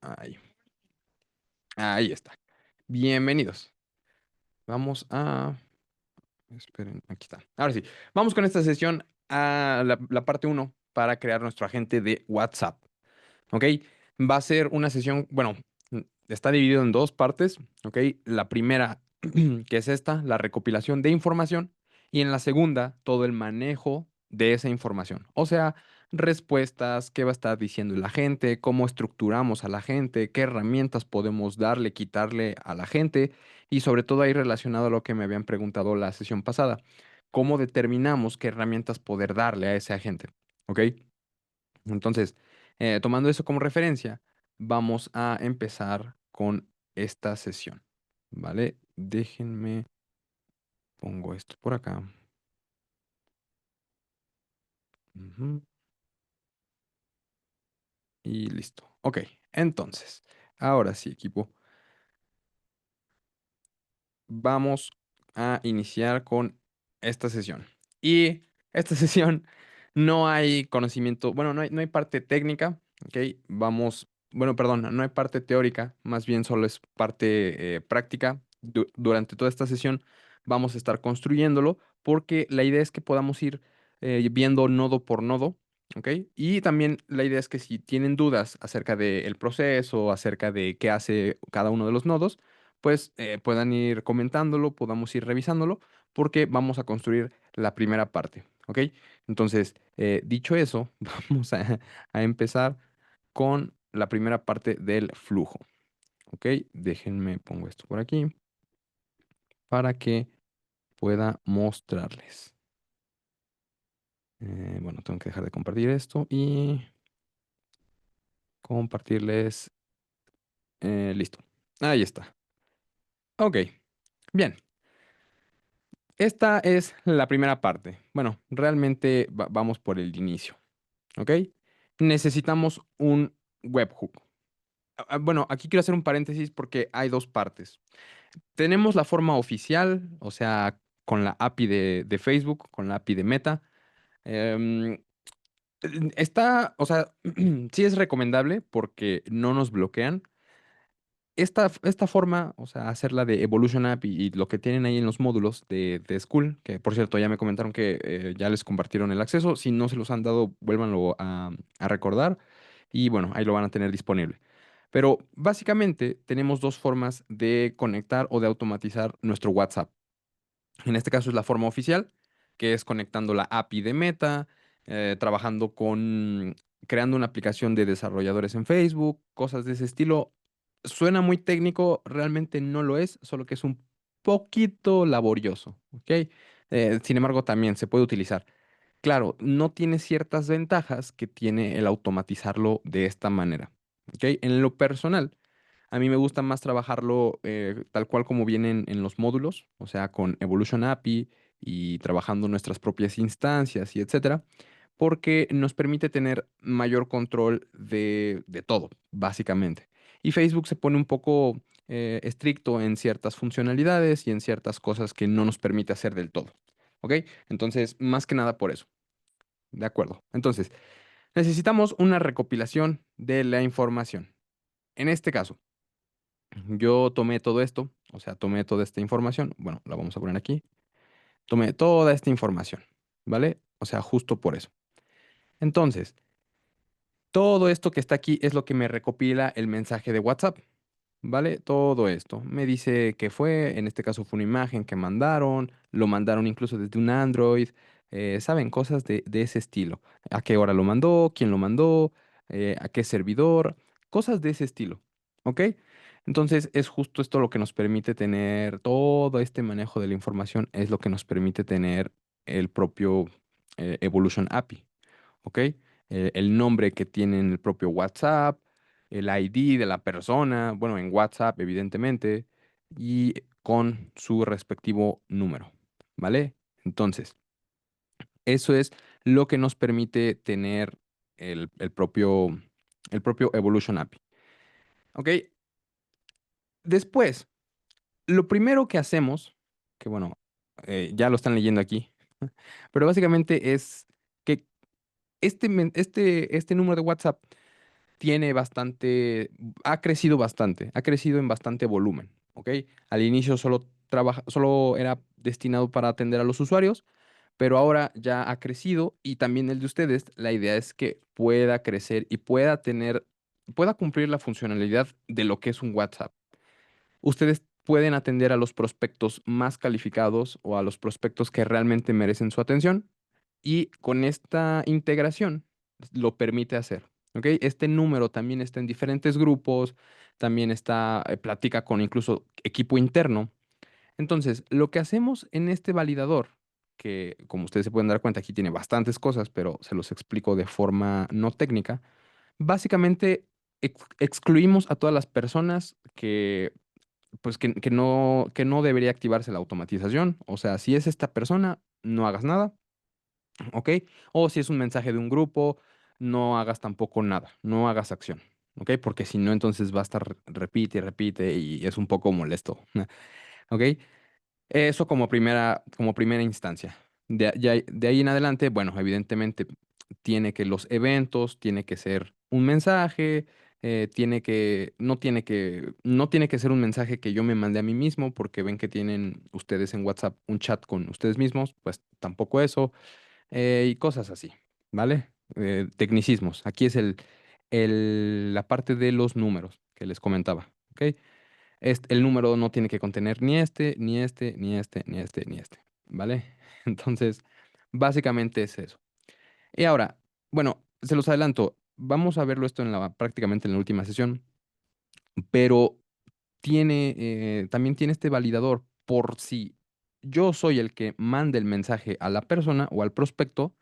Ahí, ahí está. Bienvenidos. Vamos a... Esperen, aquí está. Ahora sí, vamos con esta sesión a la parte uno para crear nuestro agente de WhatsApp. ¿Ok? Va a ser una sesión, bueno, está dividido en dos partes. ¿Ok? La primera, que es esta, la recopilación de información, y en la segunda, todo el manejo de esa información. O sea, respuestas, qué va a estar diciendo la gente, cómo estructuramos a la gente, qué herramientas podemos darle, quitarle a la gente, y sobre todo ahí relacionado a lo que me habían preguntado la sesión pasada, cómo determinamos qué herramientas poder darle a ese agente. ¿Ok? Entonces, tomando eso como referencia, vamos a empezar con esta sesión, ¿vale? Déjenme, pongo esto por acá. Ujú, y listo. Ok, entonces, ahora sí, equipo, vamos a iniciar con esta sesión. Y esta sesión no hay conocimiento, bueno, no hay parte técnica, ¿ok? Vamos, bueno, perdón, no hay parte teórica, más bien solo es parte práctica. Durante toda esta sesión vamos a estar construyéndolo porque la idea es que podamos ir viendo nodo por nodo. ¿Ok? Y también la idea es que si tienen dudas acerca del proceso, acerca de qué hace cada uno de los nodos, pues puedan ir comentándolo, podamos ir revisándolo, porque vamos a construir la primera parte, ¿ok? Entonces, dicho eso, vamos a empezar con la primera parte del flujo, ¿ok? Déjenme, pongo esto por aquí para que pueda mostrarles. Bueno, tengo que dejar de compartir esto y compartirles. Listo. Ahí está. Ok, bien. Esta es la primera parte. Bueno, realmente vamos por el inicio, ¿ok? Necesitamos un webhook. Bueno, aquí quiero hacer un paréntesis porque hay dos partes. Tenemos la forma oficial, o sea, con la API de Facebook, con la API de Meta. Em, Está, o sea, sí es recomendable porque no nos bloquean. Esta forma, o sea, hacerla de Evolution App y lo que tienen ahí en los módulos de School, que por cierto ya me comentaron que ya les compartieron el acceso. Si no se los han dado, vuélvanlo a recordar. Y bueno, ahí lo van a tener disponible. Pero básicamente tenemos dos formas de conectar o de automatizar nuestro WhatsApp. En este caso es la forma oficial, que es conectando la API de Meta, trabajando con, creando una aplicación de desarrolladores en Facebook, cosas de ese estilo. Suena muy técnico, realmente no lo es, solo que es un poquito laborioso, ¿ok? Sin embargo, también se puede utilizar. Claro, no tiene ciertas ventajas que tiene el automatizarlo de esta manera, ¿ok? En lo personal, a mí me gusta más trabajarlo tal cual como vienen en los módulos, o sea, con Evolution API y trabajando nuestras propias instancias y etcétera, porque nos permite tener mayor control de todo, básicamente. Y Facebook se pone un poco estricto en ciertas funcionalidades y en ciertas cosas que no nos permite hacer del todo. ¿Ok? Entonces, más que nada por eso. De acuerdo. Entonces, necesitamos una recopilación de la información. En este caso, yo tomé todo esto, o sea, tomé toda esta información, bueno, la vamos a poner aquí, tomé toda esta información, ¿vale? O sea, justo por eso. Entonces, todo esto que está aquí es lo que me recopila el mensaje de WhatsApp, ¿vale? Todo esto. Me dice que fue, en este caso fue una imagen que mandaron, lo mandaron incluso desde un Android, ¿saben? Cosas de ese estilo. ¿A qué hora lo mandó? ¿Quién lo mandó? ¿A qué servidor? Cosas de ese estilo, ¿ok? Entonces es justo esto lo que nos permite tener todo este manejo de la información, es lo que nos permite tener el propio Evolution API. ¿Ok? El nombre que tiene en el propio WhatsApp, el ID de la persona, bueno, en WhatsApp, evidentemente, y con su respectivo número, ¿vale? Entonces, eso es lo que nos permite tener el propio Evolution API. ¿Ok? Después, lo primero que hacemos, que bueno, ya lo están leyendo aquí, pero básicamente es que este número de WhatsApp tiene bastante, ha crecido en bastante volumen, ¿ok? Al inicio solo era destinado para atender a los usuarios, pero ahora ya ha crecido y también el de ustedes, la idea es que pueda crecer y pueda cumplir la funcionalidad de lo que es un WhatsApp. Ustedes pueden atender a los prospectos más calificados o a los prospectos que realmente merecen su atención y con esta integración lo permite hacer. ¿Ok? Este número también está en diferentes grupos, también platica con incluso equipo interno. Entonces, lo que hacemos en este validador, que como ustedes se pueden dar cuenta, aquí tiene bastantes cosas, pero se los explico de forma no técnica, básicamente excluimos a todas las personas que no debería activarse la automatización. O sea, si es esta persona, no hagas nada, ¿ok? O si es un mensaje de un grupo, no hagas tampoco nada, no hagas acción, ¿ok? Porque si no, entonces va a estar repite y repite y es un poco molesto, ¿ok? Eso como primera instancia. De ahí en adelante, bueno, evidentemente tiene que los eventos, tiene que ser un mensaje, no tiene que ser un mensaje que yo me mandé a mí mismo, porque ven que tienen ustedes en WhatsApp un chat con ustedes mismos, pues tampoco eso, y cosas así, ¿vale? Tecnicismos. Aquí es la parte de los números que les comentaba, ¿ok? El número no tiene que contener ni este, ni este, ni este, ni este, ni este, ¿vale? Entonces, básicamente es eso. Y ahora, bueno, se los adelanto, vamos a verlo esto prácticamente en la última sesión, pero también tiene este validador por si yo soy el que mande el mensaje a la persona o al prospecto,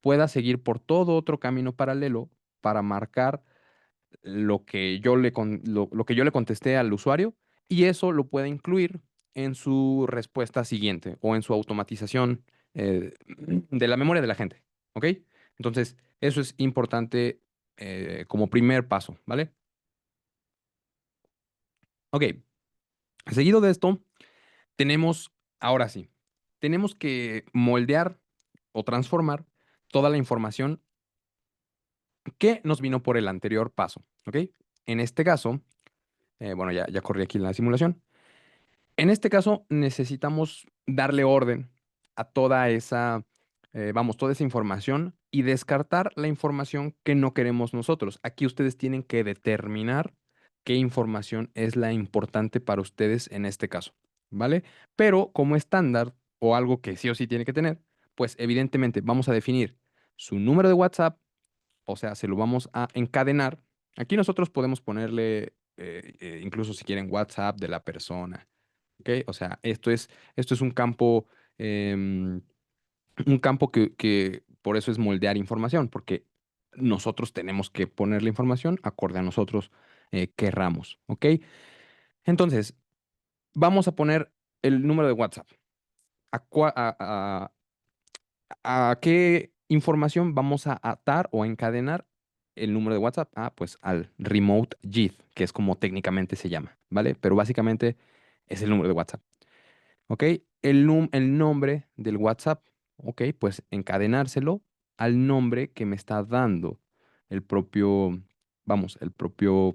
pueda seguir por todo otro camino paralelo para marcar lo que yo le contesté al usuario y eso lo puede incluir en su respuesta siguiente o en su automatización de la memoria de la gente. ¿Ok? Entonces, eso es importante como primer paso, ¿vale? Ok, seguido de esto, tenemos, ahora sí, tenemos que moldear o transformar toda la información que nos vino por el anterior paso. ¿Ok? En este caso, bueno, ya corrí aquí la simulación. En este caso, necesitamos darle orden a toda esa información y descartar la información que no queremos nosotros. Aquí ustedes tienen que determinar qué información es la importante para ustedes en este caso, ¿vale? Pero como estándar o algo que sí o sí tiene que tener, pues evidentemente vamos a definir su número de WhatsApp, o sea, se lo vamos a encadenar. Aquí nosotros podemos ponerle, incluso si quieren, WhatsApp de la persona. ¿Ok? O sea, esto es em, un campo que por eso es moldear información, porque nosotros tenemos que poner la información acorde a nosotros querramos. ¿Ok? Entonces, vamos a poner el número de WhatsApp. ¿A qué información vamos a atar o a encadenar el número de WhatsApp? Ah, pues al remote JIT, que es como técnicamente se llama, ¿vale? Pero básicamente es el número de WhatsApp. ¿Ok? El nombre del WhatsApp, ¿ok? Pues encadenárselo al nombre que me está dando el propio, vamos, el propio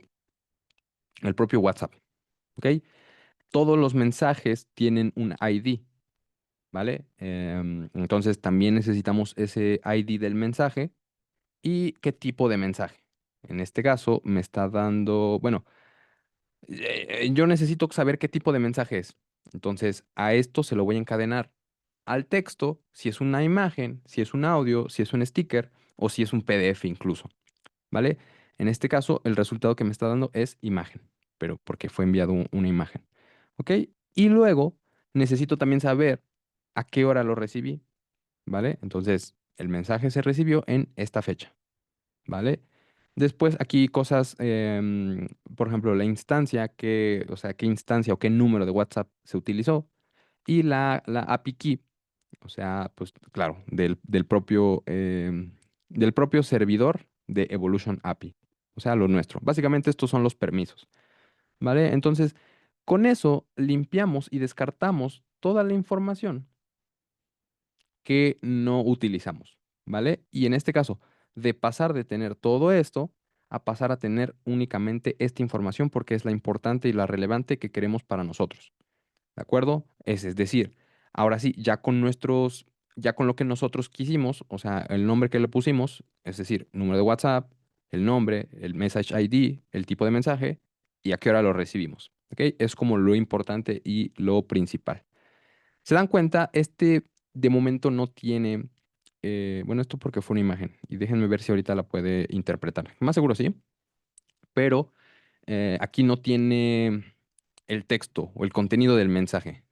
WhatsApp, ¿ok? Todos los mensajes tienen un ID, ¿vale? Entonces también necesitamos ese ID del mensaje y qué tipo de mensaje. En este caso me está dando, bueno, yo necesito saber qué tipo de mensaje es. Entonces, a esto se lo voy a encadenar al texto, si es una imagen, si es un audio, si es un sticker o si es un PDF incluso, ¿vale? En este caso, el resultado que me está dando es imagen, pero porque fue enviado una imagen, ¿ok? Y luego necesito también saber a qué hora lo recibí, ¿vale? Entonces, el mensaje se recibió en esta fecha. ¿Vale? Después aquí cosas, por ejemplo, la instancia, o sea, qué instancia o qué número de WhatsApp se utilizó y la API key, o sea, pues claro, del propio servidor de Evolution API, o sea, lo nuestro. Básicamente estos son los permisos, ¿vale? Entonces, con eso limpiamos y descartamos toda la información que no utilizamos, ¿vale? Y en este caso, de pasar de tener todo esto, a pasar a tener únicamente esta información porque es la importante y la relevante que queremos para nosotros. ¿De acuerdo? Es decir, ahora sí, ya con lo que nosotros quisimos, o sea, el nombre que le pusimos, es decir, número de WhatsApp, el nombre, el message ID, el tipo de mensaje y a qué hora lo recibimos. ¿Ok? Es como lo importante y lo principal. ¿Se dan cuenta? Este de momento no tiene, bueno, esto porque fue una imagen y déjenme ver si ahorita la puede interpretar. Más seguro sí, pero aquí no tiene el texto o el contenido del mensaje.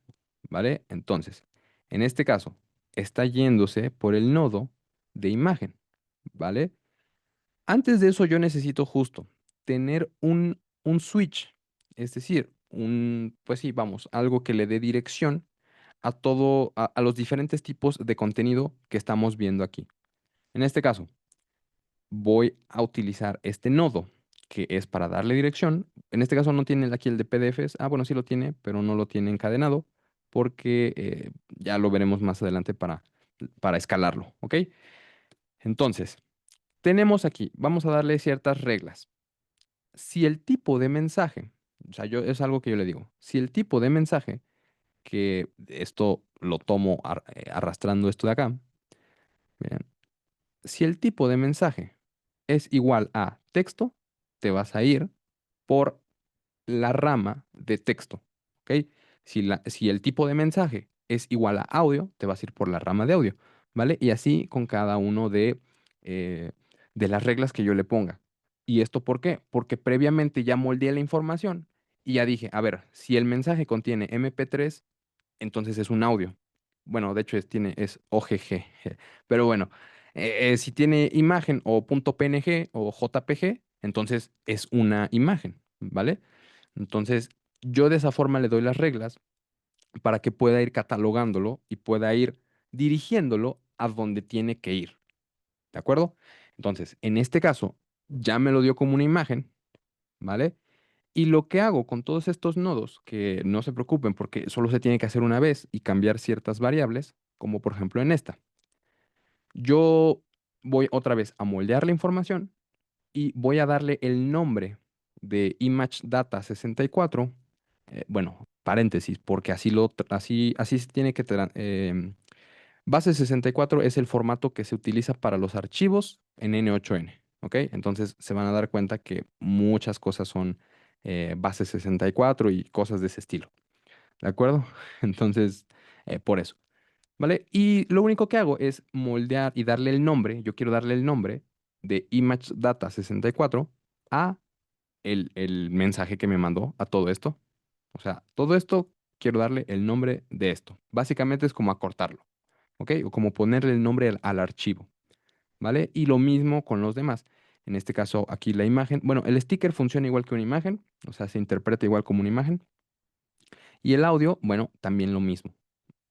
¿Vale? Entonces, en este caso, está yéndose por el nodo de imagen, ¿vale? Antes de eso yo necesito justo tener un switch, es decir, pues sí, vamos, algo que le dé dirección a a los diferentes tipos de contenido que estamos viendo aquí. En este caso, voy a utilizar este nodo, que es para darle dirección. En este caso no tiene aquí el de PDFs. Ah, bueno, sí lo tiene, pero no lo tiene encadenado porque ya lo veremos más adelante para escalarlo, ¿ok? Entonces, tenemos aquí, vamos a darle ciertas reglas. Si el tipo de mensaje, o sea, es algo que yo le digo, si el tipo de mensaje, que esto lo tomo arrastrando esto de acá, miren, si el tipo de mensaje es igual a texto, te vas a ir por la rama de texto, ¿ok? Si el tipo de mensaje es igual a audio, te vas a ir por la rama de audio, ¿vale? Y así con cada uno eh, de las reglas que yo le ponga. ¿Y esto por qué? Porque previamente ya moldeé la información y ya dije, a ver, si el mensaje contiene MP3, entonces es un audio. Bueno, de hecho es OGG, pero bueno, si tiene imagen o .png o JPG, entonces es una imagen, ¿vale? Entonces, yo de esa forma le doy las reglas para que pueda ir catalogándolo y pueda ir dirigiéndolo a donde tiene que ir, ¿de acuerdo? Entonces, en este caso, ya me lo dio como una imagen, ¿vale? Y lo que hago con todos estos nodos, que no se preocupen porque solo se tiene que hacer una vez y cambiar ciertas variables, como por ejemplo en esta. Yo voy otra vez a moldear la información y voy a darle el nombre de ImageData64, bueno, paréntesis, porque así se tiene que... base 64 es el formato que se utiliza para los archivos en N8N, ¿ok? Entonces se van a dar cuenta que muchas cosas son base 64 y cosas de ese estilo, ¿de acuerdo? Entonces, por eso. ¿Vale? Y lo único que hago es moldear y darle el nombre, yo quiero darle el nombre de ImageData64 a el mensaje que me mandó, a todo esto. O sea, todo esto quiero darle el nombre de esto. Básicamente es como acortarlo, ¿ok? O como ponerle el nombre al archivo, ¿vale? Y lo mismo con los demás. En este caso, aquí la imagen, bueno, el sticker funciona igual que una imagen, o sea, se interpreta igual como una imagen. Y el audio, bueno, también lo mismo.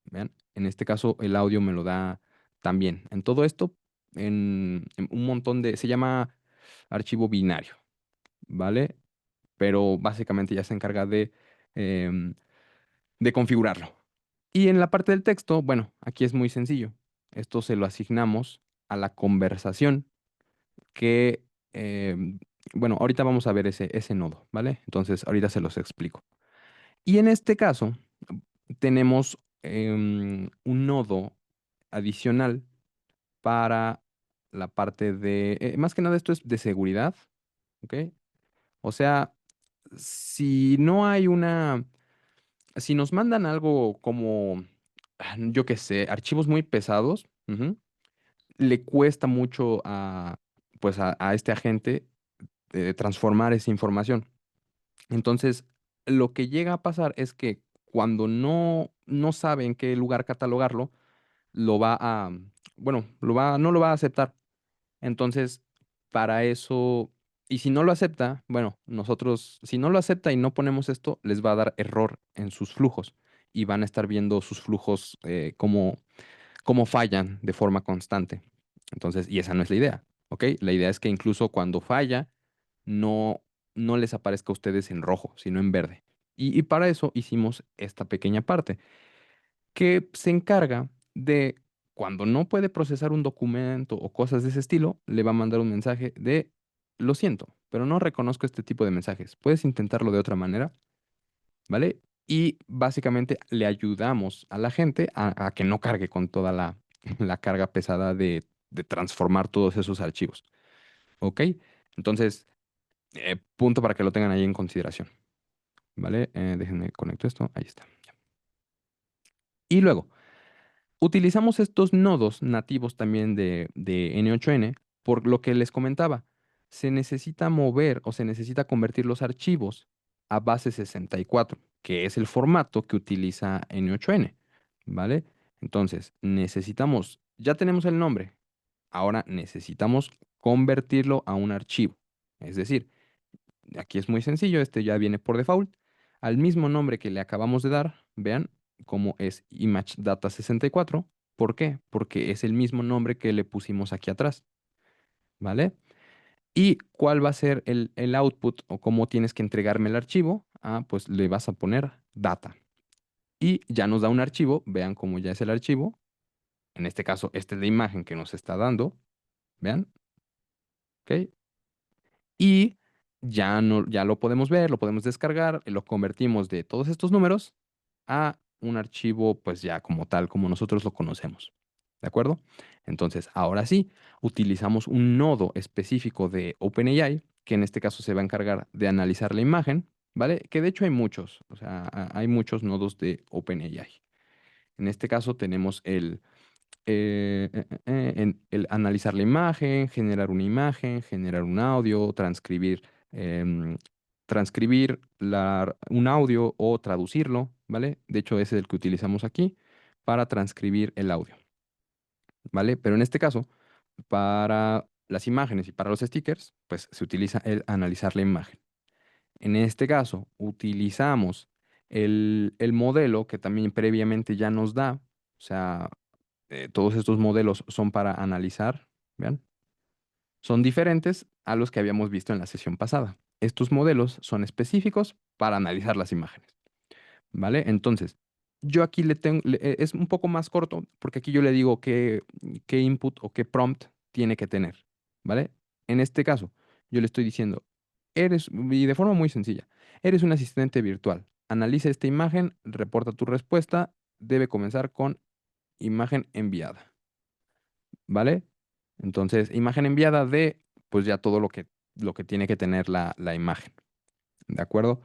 Vean, en este caso el audio me lo da también. En todo esto, en un montón se llama archivo binario, ¿vale? Pero básicamente ya se encarga em, de configurarlo. Y en la parte del texto, bueno, aquí es muy sencillo. Esto se lo asignamos a la conversación que, bueno, ahorita vamos a ver ese nodo, ¿vale? Entonces, ahorita se los explico. Y en este caso, tenemos un nodo adicional para la parte más que nada esto es de seguridad, ¿ok? O sea, si no hay si nos mandan algo como, yo qué sé, archivos muy pesados, ujú, le cuesta mucho pues a este agente transformar esa información. Entonces, lo que llega a pasar es que cuando no sabe en qué lugar catalogarlo, lo va a, bueno, no lo va a aceptar. Entonces, para eso, y si no lo acepta, bueno, nosotros, si no lo acepta y no ponemos esto, les va a dar error en sus flujos y van a estar viendo sus flujos como fallan de forma constante. Entonces, y esa no es la idea, ¿ok? La idea es que incluso cuando falla, no, no les aparezca a ustedes en rojo, sino en verde. Y para eso hicimos esta pequeña parte que se encarga de, cuando no puede procesar un documento o cosas de ese estilo, le va a mandar un mensaje de lo siento, pero no reconozco este tipo de mensajes. ¿Puedes intentarlo de otra manera? ¿Vale? Y básicamente le ayudamos a la gente a que no cargue con toda la carga pesada de transformar todos esos archivos. ¿Ok? Entonces, punto para que lo tengan ahí en consideración. ¿Vale? Déjenme conecto esto. Ahí está. Y luego, utilizamos estos nodos nativos también de N8N, por lo que les comentaba. Se necesita mover o se necesita convertir los archivos a base 64, que es el formato que utiliza N8N. ¿Vale? Entonces, necesitamos, ya tenemos el nombre, ahora necesitamos convertirlo a un archivo. Es decir, aquí es muy sencillo, este ya viene por default. Al mismo nombre que le acabamos de dar, vean cómo es ImageData64. ¿Por qué? Porque es el mismo nombre que le pusimos aquí atrás, ¿vale? ¿Y cuál va a ser el output o cómo tienes que entregarme el archivo? Ah, pues le vas a poner data. Y ya nos da un archivo, vean cómo ya es el archivo. En este caso, esta es la imagen que nos está dando, vean, ¿ok? Y ya, no, ya lo podemos ver, lo podemos descargar, lo convertimos de todos estos números a un archivo, pues ya como tal, como nosotros lo conocemos. ¿De acuerdo? Entonces, ahora sí, utilizamos un nodo específico de OpenAI, que en este caso se va a encargar de analizar la imagen, ¿vale? Que de hecho hay muchos, o sea, hay muchos nodos de OpenAI. En este caso tenemos el analizar la imagen, generar una imagen, generar un audio, em, transcribir un audio o traducirlo, ¿vale? De hecho, ese es el que utilizamos aquí para transcribir el audio, ¿vale? Pero en este caso, para las imágenes y para los stickers, pues se utiliza el analizar la imagen. En este caso, utilizamos el modelo que también previamente ya nos da, o sea, todos estos modelos son para analizar, vean, son diferentes a los que habíamos visto en la sesión pasada. Estos modelos son específicos para analizar las imágenes, ¿vale? Entonces, yo aquí le tengo, es un poco más corto porque aquí yo le digo qué input o qué prompt tiene que tener, ¿vale? En este caso, yo le estoy diciendo, y de forma muy sencilla, eres un asistente virtual. Analiza esta imagen, reporta tu respuesta, debe comenzar con imagen enviada. ¿Vale? Entonces, imagen enviada de, pues ya todo lo que tiene que tener la imagen. ¿De acuerdo?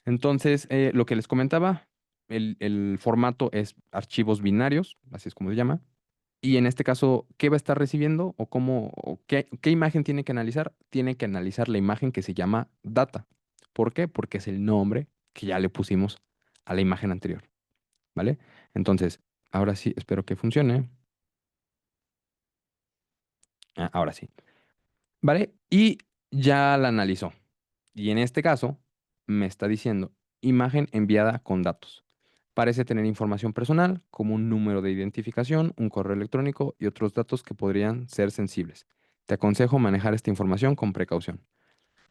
Entonces, lo que les comentaba, el formato es archivos binarios, así es como se llama. Y en este caso, ¿qué va a estar recibiendo o cómo, o qué imagen tiene que analizar? Tiene que analizar la imagen que se llama data. ¿Por qué? Porque es el nombre que ya le pusimos a la imagen anterior. ¿Vale? Entonces, ahora sí, espero que funcione. Ahora sí. ¿Vale? Y ya la analizó. Y en este caso, me está diciendo imagen enviada con datos. Parece tener información personal, como un número de identificación, un correo electrónico y otros datos que podrían ser sensibles. Te aconsejo manejar esta información con precaución.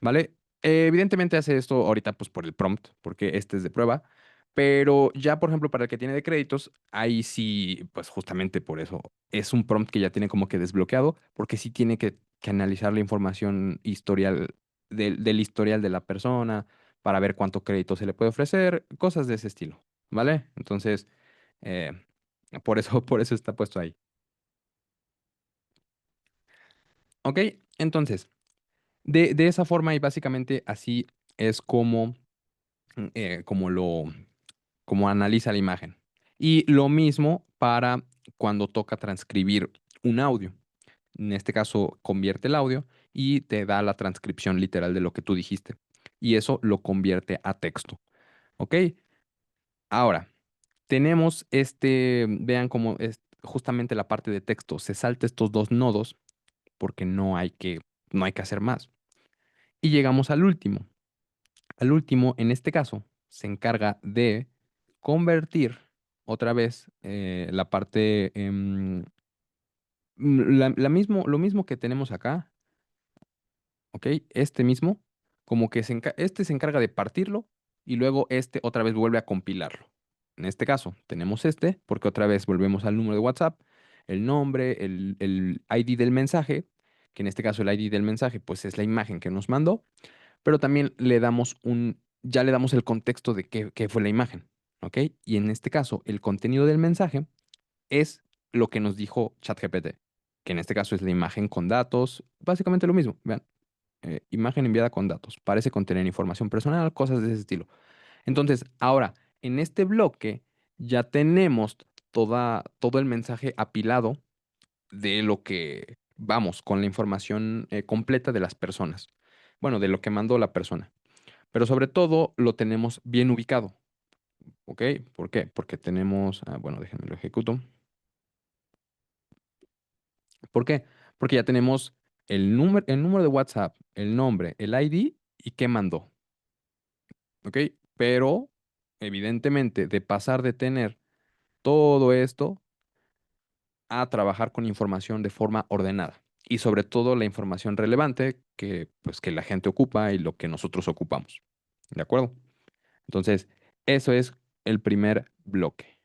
¿Vale? Evidentemente hace esto ahorita pues por el prompt, porque este es de prueba, pero ya por ejemplo para el que tiene de créditos, ahí sí, pues justamente por eso es un prompt que ya tiene como que desbloqueado, porque sí tiene que analizar la información historial del historial de la persona para ver cuánto crédito se le puede ofrecer, cosas de ese estilo, ¿vale? Entonces, eh, por eso está puesto ahí. ¿Ok? Entonces, de esa forma y básicamente así es como como analiza la imagen. Y lo mismo para cuando toca transcribir un audio. En este caso, convierte el audio y te da la transcripción literal de lo que tú dijiste. Y eso lo convierte a texto. ¿Ok? Ahora, tenemos vean cómo es justamente la parte de texto. Se salta estos dos nodos porque no hay que hacer más. Y llegamos al último. Al último, en este caso, se encarga de convertir otra vez la parte, lo mismo que tenemos acá, ¿ok? Este mismo, como que este se encarga de partirlo y luego este otra vez vuelve a compilarlo. En este caso, tenemos este, porque otra vez volvemos al número de WhatsApp, el nombre, el ID del mensaje que en este caso el ID del mensaje, pues es la imagen que nos mandó, pero también ya le damos el contexto de qué fue la imagen, ¿ok? Y en este caso, el contenido del mensaje es lo que nos dijo ChatGPT, que en este caso es la imagen con datos, básicamente lo mismo, vean, imagen enviada con datos, parece contener información personal, cosas de ese estilo. Entonces, ahora, en este bloque ya tenemos todo el mensaje apilado de lo que vamos, con la información completa de las personas. Bueno, de lo que mandó la persona. Pero sobre todo lo tenemos bien ubicado. ¿Ok? ¿Por qué? Porque tenemos, bueno, déjenme lo ejecuto. ¿Por qué? Porque ya tenemos el número de WhatsApp, el nombre, el ID y qué mandó. ¿Ok? Pero, evidentemente, de pasar de tener todo esto a trabajar con información de forma ordenada. Y sobre todo la información relevante que, pues, que la gente ocupa y lo que nosotros ocupamos. ¿De acuerdo? Entonces, eso es el primer bloque.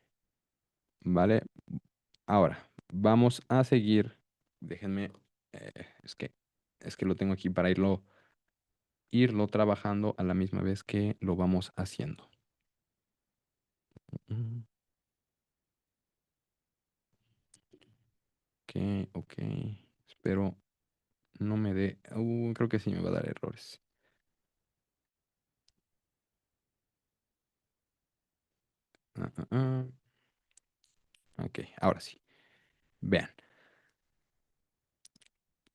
¿Vale? Ahora, vamos a seguir. Déjenme, eh, es que, es que lo tengo aquí para irlo trabajando a la misma vez que lo vamos haciendo. Mm, Ok, ok. Espero no me dé. Creo que sí me va a dar errores. Ah, ah, ah. Ok, ahora sí. Vean.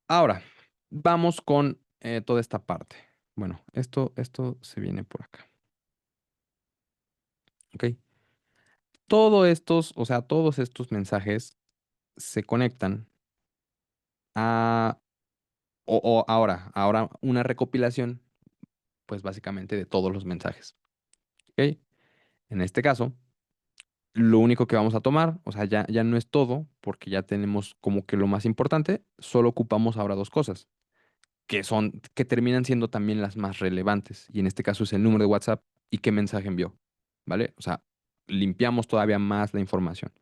Ahora, vamos con toda esta parte. Bueno, esto se viene por acá. ¿Ok? O sea, todos estos mensajes se conectan a, o ahora una recopilación, pues básicamente de todos los mensajes. ¿Ok? En este caso, lo único que vamos a tomar, o sea, ya no es todo, porque ya tenemos como que lo más importante, solo ocupamos ahora dos cosas, que terminan siendo también las más relevantes. Y en este caso es el número de WhatsApp y qué mensaje envió. ¿Vale? O sea, limpiamos todavía más la información.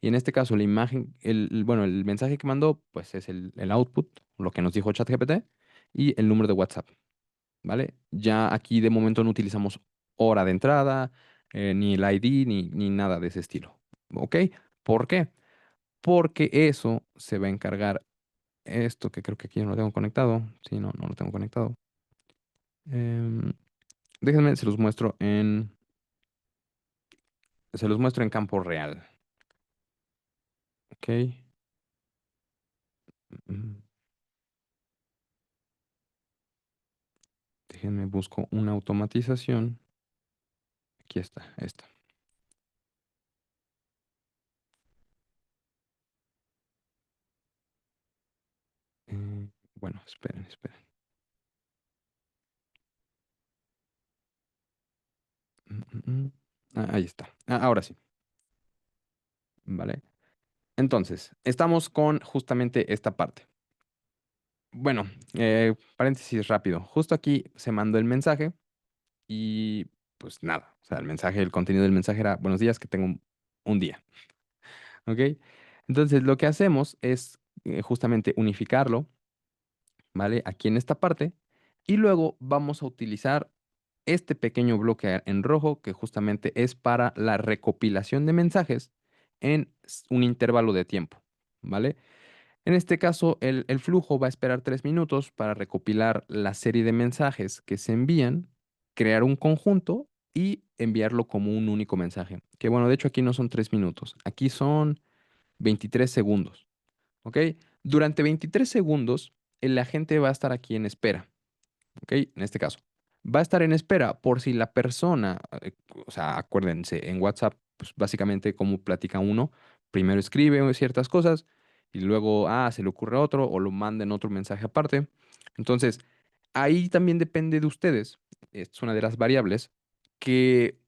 Y en este caso, la imagen, bueno, el mensaje que mandó, pues es el output, lo que nos dijo ChatGPT, y el número de WhatsApp, ¿vale? Ya aquí de momento no utilizamos hora de entrada, ni el ID, ni nada de ese estilo. ¿Ok? ¿Por qué? Porque eso se va a encargar, esto que creo que aquí no lo tengo conectado. Sí, no lo tengo conectado. Em, Déjenme, se los muestro en campo real. ¿Ok? Mm, Déjenme busco una automatización. Aquí está, esta. Bueno, esperen, esperen. Mm, mm, mm. Ahí está. Ahora sí. ¿Vale? Entonces, estamos con justamente esta parte. Bueno, paréntesis rápido. Justo aquí se mandó el mensaje y pues nada. O sea, el contenido del mensaje era: buenos días, que tengo un día. ¿Ok? Entonces, lo que hacemos es justamente unificarlo, ¿vale? Aquí en esta parte. Y luego vamos a utilizar este pequeño bloque en rojo que justamente es para la recopilación de mensajes en un intervalo de tiempo, ¿vale? En este caso, el flujo va a esperar 3 minutos para recopilar la serie de mensajes que se envían, crear un conjunto y enviarlo como un único mensaje. Que bueno, de hecho aquí no son 3 minutos, aquí son 23 segundos, ¿ok? Durante 23 segundos, el agente va a estar aquí en espera. ¿Ok? En este caso, va a estar en espera por si la persona, o sea, acuérdense, en WhatsApp, pues básicamente como platica uno, primero escribe ciertas cosas y luego, se le ocurre otro o lo manda en otro mensaje aparte. Entonces, ahí también depende de ustedes, es una de las variables, que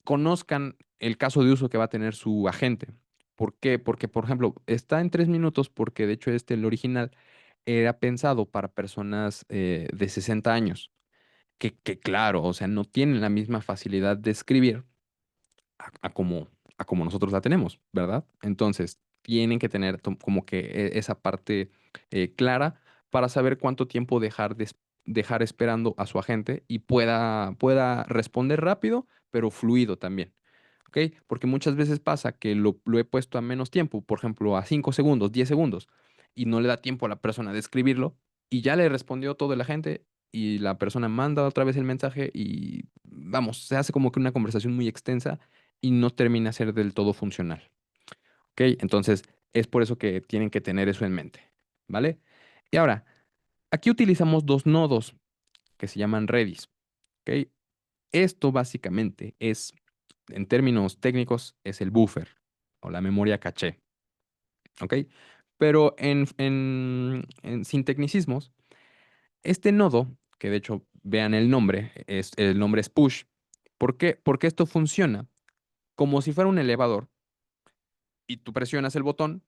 conozcan el caso de uso que va a tener su agente. ¿Por qué? Porque, por ejemplo, está en 3 minutos porque de hecho el original era pensado para personas de 60 años, que claro, o sea, no tienen la misma facilidad de escribir a como nosotros la tenemos, ¿verdad? Entonces, tienen que tener como que esa parte clara para saber cuánto tiempo dejar esperando a su agente y pueda responder rápido, pero fluido también. ¿Ok? Porque muchas veces pasa que lo he puesto a menos tiempo, por ejemplo, a 5 segundos, 10 segundos, y no le da tiempo a la persona de escribirlo, y ya le respondió todo el agente, y la persona manda otra vez el mensaje, y vamos, se hace como que una conversación muy extensa y no termina a ser del todo funcional. ¿Ok? Entonces, es por eso que tienen que tener eso en mente. ¿Vale? Y ahora, aquí utilizamos dos nodos que se llaman Redis. ¿Ok? Esto básicamente es, en términos técnicos, es el buffer o la memoria caché. ¿Ok? Pero sin tecnicismos, este nodo, que de hecho vean el nombre es push. ¿Por qué? Porque esto funciona como si fuera un elevador y tú presionas el botón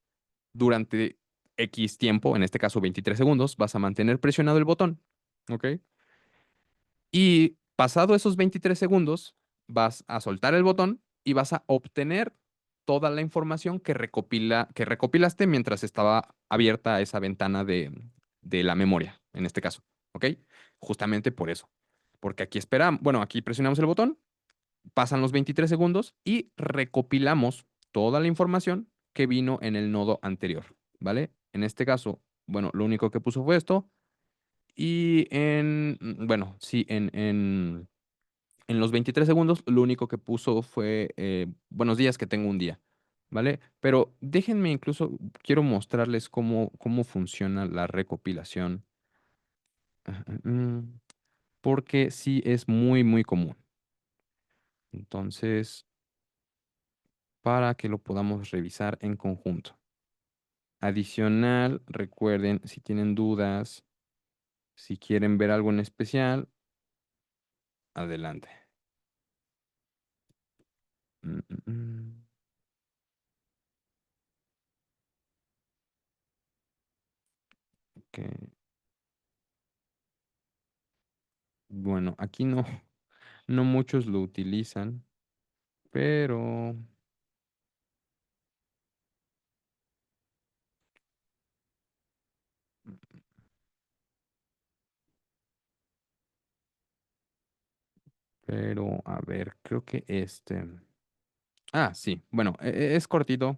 durante X tiempo, en este caso 23 segundos, vas a mantener presionado el botón. ¿Ok? Y pasado esos 23 segundos, vas a soltar el botón y vas a obtener toda la información que recopilaste mientras estaba abierta esa ventana de la memoria, en este caso. ¿Ok? Justamente por eso. Porque aquí esperamos, bueno, aquí presionamos el botón, pasan los 23 segundos y recopilamos toda la información que vino en el nodo anterior. ¿Vale? En este caso, bueno, lo único que puso fue esto. Y bueno, sí, en los 23 segundos, lo único que puso fue buenos días, que tengo un día, ¿vale? Pero déjenme incluso, quiero mostrarles cómo funciona la recopilación, ah, porque sí es muy, muy común. Entonces, para que lo podamos revisar en conjunto. Adicional, recuerden, si tienen dudas, si quieren ver algo en especial, adelante. Mm, mm, mm. Ok. Bueno, aquí no, no muchos lo utilizan, pero, a ver, creo que este. Ah, sí, bueno, es cortito,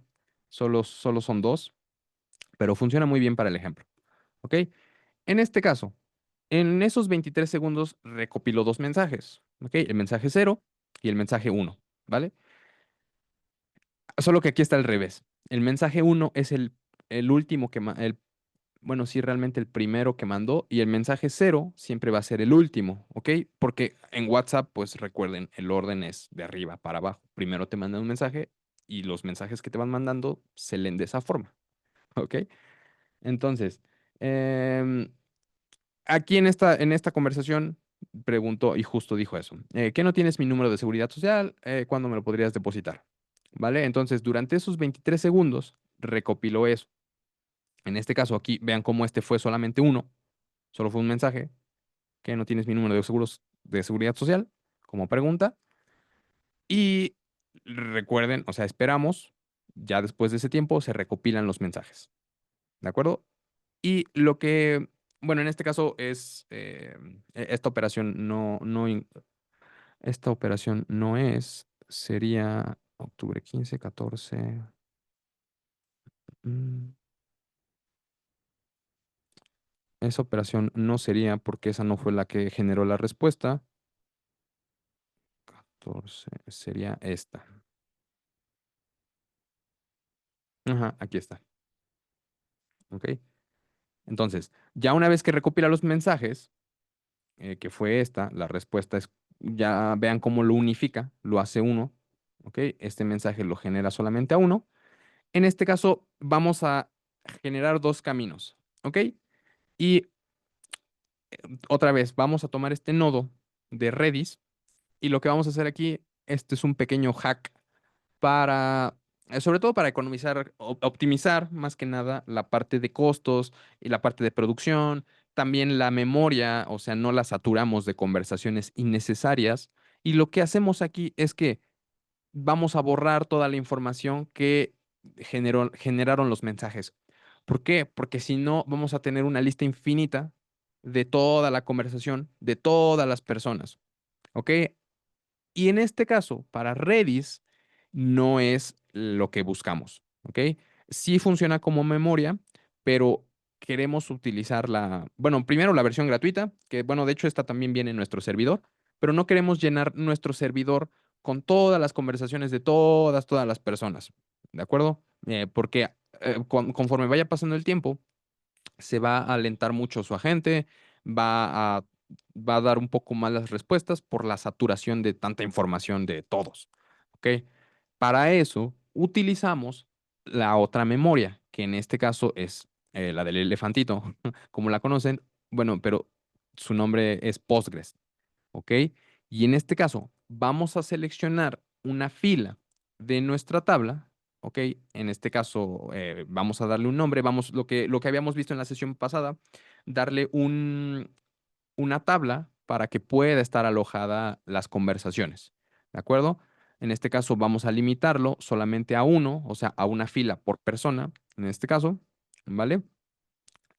solo son dos, pero funciona muy bien para el ejemplo. ¿Ok? En este caso, en esos 23 segundos recopiló dos mensajes. ¿Ok? El mensaje cero y el mensaje uno. ¿Vale? Solo que aquí está al revés. El mensaje uno es el último bueno, sí, realmente el primero que mandó, y el mensaje cero siempre va a ser el último, ¿ok? Porque en WhatsApp, pues recuerden, el orden es de arriba para abajo. Primero te mandan un mensaje y los mensajes que te van mandando se leen de esa forma, ¿ok? Entonces, em, aquí en esta conversación preguntó y justo dijo eso. ¿Qué no tienes mi número de seguridad social? ¿Cuándo me lo podrías depositar? ¿Vale? Entonces, durante esos 23 segundos, recopiló eso. En este caso, aquí vean cómo este fue solamente uno, solo fue un mensaje, que no tienes mi número de seguridad social, como pregunta. Y recuerden, o sea, esperamos, ya después de ese tiempo se recopilan los mensajes, ¿de acuerdo? Y bueno, en este caso esta operación esta operación no sería octubre 15, 14. mm, Esa operación no sería porque esa no fue la que generó la respuesta. 14 sería esta. Ajá, aquí está. ¿Ok? Entonces, ya una vez que recopila los mensajes, que fue esta, la respuesta es, ya vean cómo lo unifica, lo hace uno. ¿Ok? Este mensaje lo genera solamente a uno. En este caso, vamos a generar dos caminos. ¿Ok? Y otra vez, vamos a tomar este nodo de Redis y lo que vamos a hacer aquí, este es un pequeño hack sobre todo para economizar, optimizar más que nada la parte de costos y la parte de producción, también la memoria, o sea, no la saturamos de conversaciones innecesarias. Y lo que hacemos aquí es que vamos a borrar toda la información que generaron los mensajes. ¿Por qué? Porque si no, vamos a tener una lista infinita de toda la conversación de todas las personas. ¿Ok? Y en este caso, para Redis, no es lo que buscamos, ¿ok? Sí funciona como memoria, pero queremos utilizar bueno, primero la versión gratuita, que bueno, de hecho esta también viene en nuestro servidor, pero no queremos llenar nuestro servidor con todas las conversaciones de todas las personas, ¿de acuerdo? Porque conforme vaya pasando el tiempo, se va a alentar mucho su agente, va a, va a dar un poco más las respuestas por la saturación de tanta información de todos. ¿Ok? Para eso utilizamos la otra memoria, que en este caso es la del elefantito, como la conocen, bueno, pero su nombre es Postgres. ¿Ok? Y en este caso, vamos a seleccionar una fila de nuestra tabla, ¿ok? En este caso, vamos a darle un nombre, lo que habíamos visto en la sesión pasada, darle una tabla para que pueda estar alojada las conversaciones, ¿de acuerdo? En este caso, vamos a limitarlo solamente a uno, o sea, a una fila por persona, en este caso, ¿vale?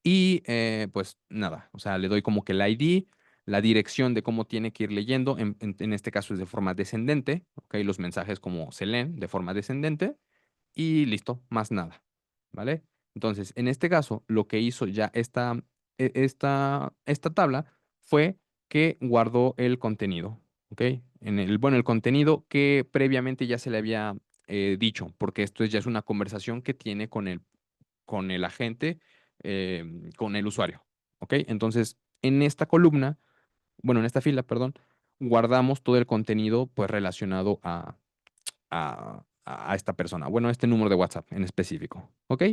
Y pues nada, o sea, le doy como que el ID, la dirección de cómo tiene que ir leyendo, en este caso es de forma descendente, ¿ok? Los mensajes como se leen de forma descendente y listo, más nada, ¿vale? Entonces, en este caso, lo que hizo ya esta tabla fue que guardó el contenido, ¿ok? Bueno, el contenido que previamente ya se le había dicho, porque esto ya es una conversación que tiene con el agente, con el usuario. ¿Ok? Entonces, en esta columna, bueno, en esta fila, perdón, guardamos todo el contenido pues relacionado a esta persona. Bueno, a este número de WhatsApp en específico. ¿Ok?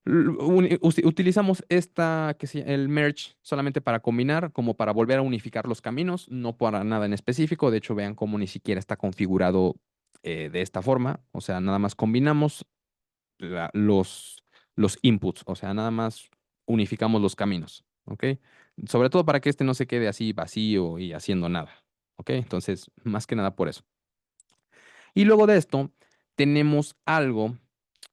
Utilizamos el merge solamente para combinar, como para volver a unificar los caminos, no para nada en específico. De hecho, vean cómo ni siquiera está configurado de esta forma. O sea, nada más combinamos la- los, los inputs, o sea, nada más unificamos los caminos, ¿ok? Sobre todo para que este no se quede así vacío y haciendo nada, ¿ok? Entonces, más que nada por eso. Y luego de esto, tenemos algo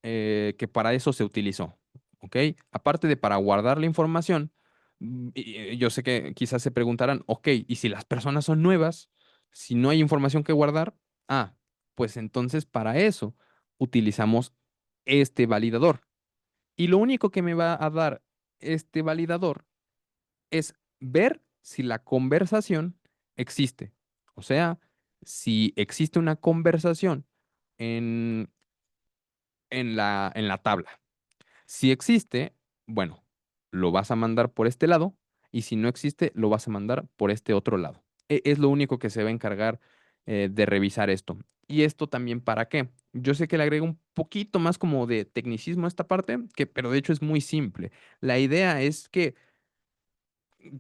que para eso se utilizó, ¿ok? Aparte de para guardar la información, y yo sé que quizás se preguntarán, ok, ¿y si las personas son nuevas? Si no hay información que guardar, pues entonces para eso utilizamos este validador. Y lo único que me va a dar este validador es ver si la conversación existe. O sea, si existe una conversación en, en la tabla. Si existe, bueno, lo vas a mandar por este lado y si no existe, lo vas a mandar por este otro lado. Es lo único que se va a encargar de revisar esto. ¿Y esto también para qué? Yo sé que le agrego un poquito más como de tecnicismo a esta parte, pero de hecho es muy simple. La idea es que,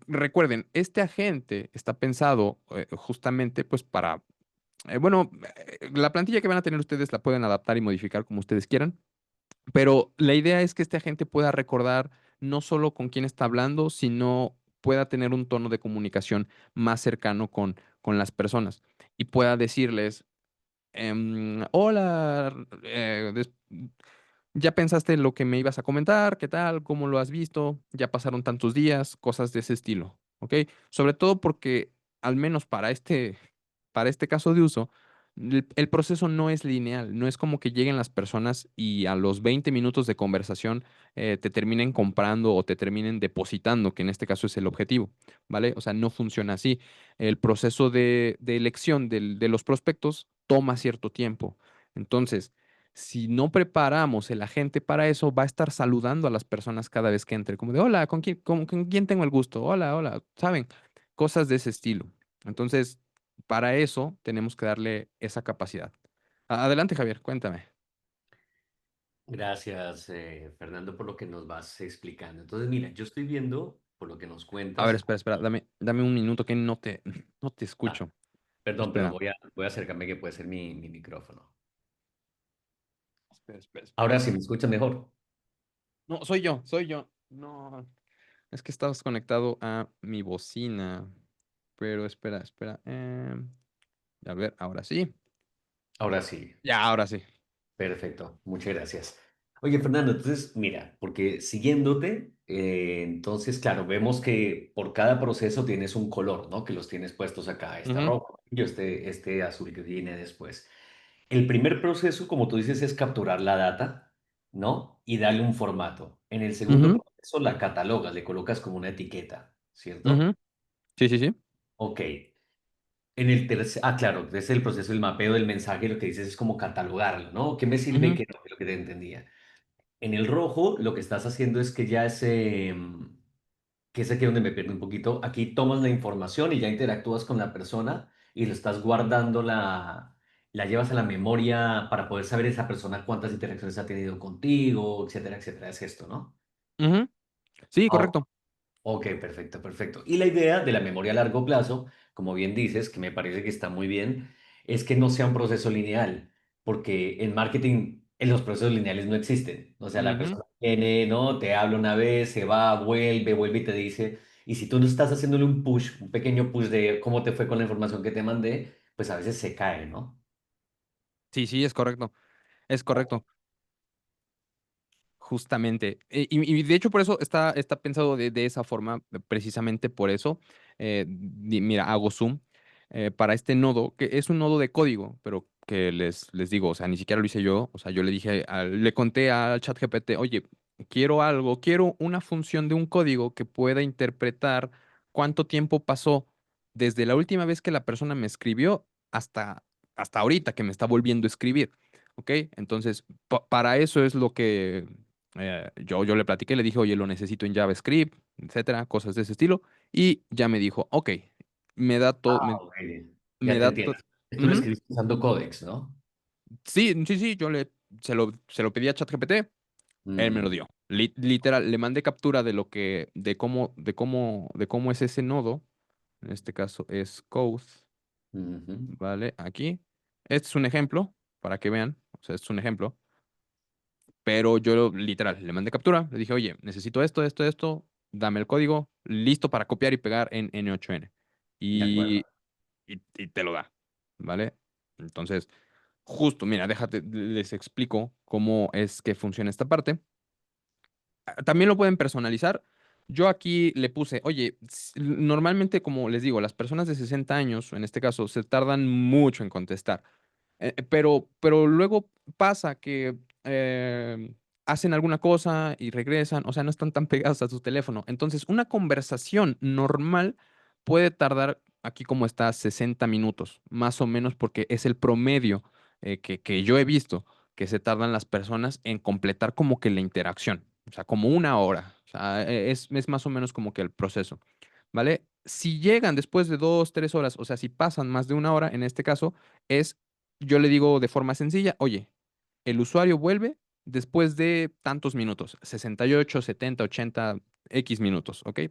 recuerden, este agente está pensado justamente pues para, bueno, la plantilla que van a tener ustedes la pueden adaptar y modificar como ustedes quieran. Pero la idea es que este agente pueda recordar no solo con quién está hablando, sino pueda tener un tono de comunicación más cercano con las personas y pueda decirles, hola, ¿ya pensaste en lo que me ibas a comentar? ¿Qué tal? ¿Cómo lo has visto? Ya pasaron tantos días, cosas de ese estilo, ¿ok? Sobre todo porque, al menos para este caso de uso, el proceso no es lineal, no es como que lleguen las personas y a los 20 minutos de conversación te terminen comprando o te terminen depositando, que en este caso es el objetivo, ¿vale? O sea, no funciona así. El proceso de elección de los prospectos toma cierto tiempo. Entonces, si no preparamos el agente para eso, va a estar saludando a las personas cada vez que entre, como de, hola, ¿con quién tengo el gusto? Hola, hola, ¿saben? Cosas de ese estilo. Entonces, para eso tenemos que darle esa capacidad. Adelante, Javier, cuéntame. Gracias, Fernando, por lo que nos vas explicando. Entonces, mira, yo estoy viendo, por lo que nos A ver, cuentas, espera, espera, dame un minuto que no te ah, escucho. perdón, pero Espera, voy a acercarme que puede ser mi micrófono. espera, espera, Ahora espera. sí, ¿me escuchas mejor? No, soy yo. No, es que estabas conectado a mi bocina. Pero espera, espera. A ver, ahora sí. Ahora sí, Ya, ahora sí. perfecto, muchas gracias. Oye, Fernando, entonces, mira, porque siguiéndote, entonces, claro, vemos que por cada proceso tienes un color, ¿no? Que los tienes puestos acá, este Ujú, rojo, y este azul que viene después. El primer proceso, como tú dices, es capturar la data, ¿no? Y darle un formato. En el segundo ujú, proceso la catalogas, le colocas como una etiqueta, ¿cierto? ujú. Sí, sí, sí. Ok. En el tercer, claro, es el proceso del mapeo del mensaje, lo que dices es como catalogarlo, ¿no? ¿Qué me sirve y Ujú, qué no? Lo que te entendía. En el rojo, lo que estás haciendo es que ya que es aquí donde me pierdo un poquito, aquí tomas la información y ya interactúas con la persona y lo estás guardando, la llevas a la memoria para poder saber esa persona cuántas interacciones ha tenido contigo, etcétera, etcétera. Es esto, ¿no? ujú. Sí, Ah, correcto. ok, perfecto, perfecto. Y la idea de la memoria a largo plazo, como bien dices, que me parece que está muy bien, es que no sea un proceso lineal, porque en marketing los procesos lineales no existen. O sea, la Ujú. persona viene, ¿no? Te habla una vez, se va, vuelve y te dice, y si tú no estás haciéndole un push, un pequeño push de cómo te fue con la información que te mandé, pues a veces se cae, ¿no? Sí, sí, es correcto. Es correcto. Justamente. Y de hecho por eso está pensado de esa forma, precisamente por eso. Mira, hago zoom para este nodo, que es un nodo de código, pero que les digo, o sea, ni siquiera lo hice yo. O sea, yo le dije, le conté al ChatGPT, oye, quiero una función de un código que pueda interpretar cuánto tiempo pasó desde la última vez que la persona me escribió hasta ahorita que me está volviendo a escribir. ¿Ok? Entonces, para eso es lo que yo le platiqué, le dije, oye, lo necesito en JavaScript, etcétera, cosas de ese estilo. Y ya me dijo, ok, me da todo, Ah, ok, me ya te da entiendo. todo. Tú lo escribiste usando Codex, ¿no? Sí, sí, sí, se lo pedí a ChatGPT, él me lo Mm, dio. Literal, le mandé captura de cómo es ese nodo. En este caso es code, ujú. ¿vale? Aquí. Este es un ejemplo, para que vean. O sea, este es un ejemplo. Pero yo literal, le mandé captura, le dije, oye, necesito esto, esto, esto, dame el código, listo para copiar y pegar en N8N. De acuerdo. Y te lo da, ¿vale? Entonces, justo, mira, les explico cómo es que funciona esta parte. También lo pueden personalizar. Yo aquí le puse, oye, normalmente, como les digo, las personas de 60 años, en este caso, se tardan mucho en contestar. Pero luego pasa que hacen alguna cosa y regresan, o sea, no están tan pegados a su teléfono. Entonces, una conversación normal puede tardar, aquí como está, 60 minutos, más o menos, porque es el promedio que yo he visto que se tardan las personas en completar como que la interacción, o sea, como una hora. O sea, es más o menos como que el proceso. ¿Vale? Si llegan después de 2, 3 horas, o sea, si pasan más de una hora, en este caso, yo le digo de forma sencilla, oye, el usuario vuelve después de tantos minutos, 68, 70, 80, X minutos, ¿ok?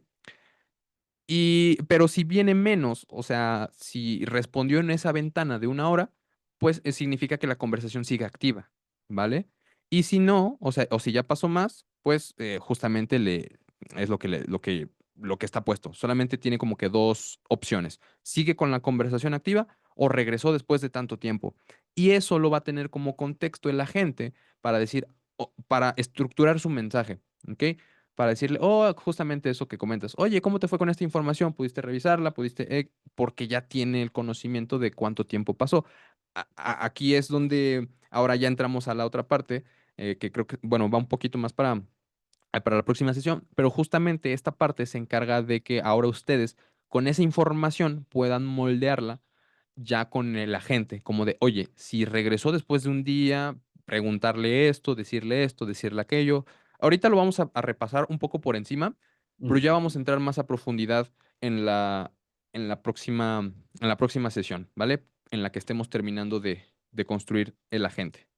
Pero si viene menos, o sea, si respondió en esa ventana de una hora, pues significa que la conversación sigue activa, ¿vale? Y si no, o sea, o si ya pasó más, pues justamente es lo que está puesto. Solamente tiene como que dos opciones. Sigue con la conversación activa o regresó después de tanto tiempo. Y eso lo va a tener como contexto el agente para decir, para estructurar su mensaje, ¿ok? Para decirle, justamente eso que comentas, oye, ¿cómo te fue con esta información? ¿Pudiste revisarla? Porque ya tiene el conocimiento de cuánto tiempo pasó. Aquí es donde ahora ya entramos a la otra parte, que creo que, bueno, va un poquito más para la próxima sesión, pero justamente esta parte se encarga de que ahora ustedes con esa información puedan moldearla ya con el agente, como de, oye, si regresó después de un día, preguntarle esto, decirle aquello. Ahorita lo vamos a repasar un poco por encima, pero ya Mm. vamos a entrar más a profundidad en la próxima sesión, ¿vale? En la que estemos terminando de construir el agente.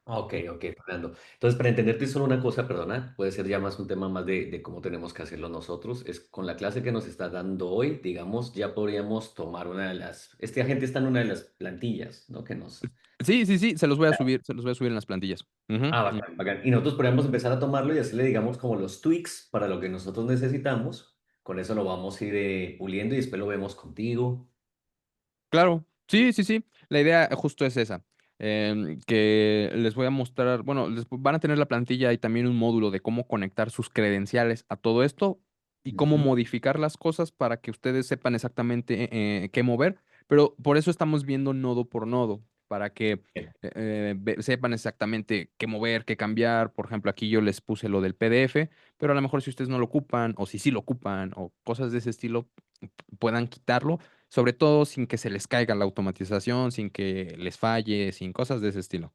Ok, ok, Fernando. Entonces, para entenderte solo una cosa, perdona, puede ser ya más un tema más de cómo tenemos que hacerlo nosotros. Es con la clase que nos está dando hoy, digamos, ya podríamos tomar una de este agente está en una de las plantillas, ¿no? Que nos... Sí, sí, sí, se los voy a subir en las plantillas. Ujú, ujú. Bacán, bacán. Y nosotros podríamos empezar a tomarlo y hacerle, digamos, como los tweaks para lo que nosotros necesitamos. Con eso lo vamos a ir puliendo y después lo vemos contigo. Claro, sí, sí, sí. La idea justo es esa. que les voy a mostrar, bueno, les van a tener la plantilla y también un módulo de cómo conectar sus credenciales a todo esto y cómo Ujú. modificar las cosas para que ustedes sepan exactamente qué mover, pero por eso estamos viendo nodo por nodo, para que Bien. sepan exactamente qué mover, qué cambiar. Por ejemplo, aquí yo les puse lo del PDF, pero a lo mejor si ustedes no lo ocupan o si sí lo ocupan o cosas de ese estilo, puedan quitarlo, sobre todo sin que se les caiga la automatización, sin que les falle, sin cosas de ese estilo.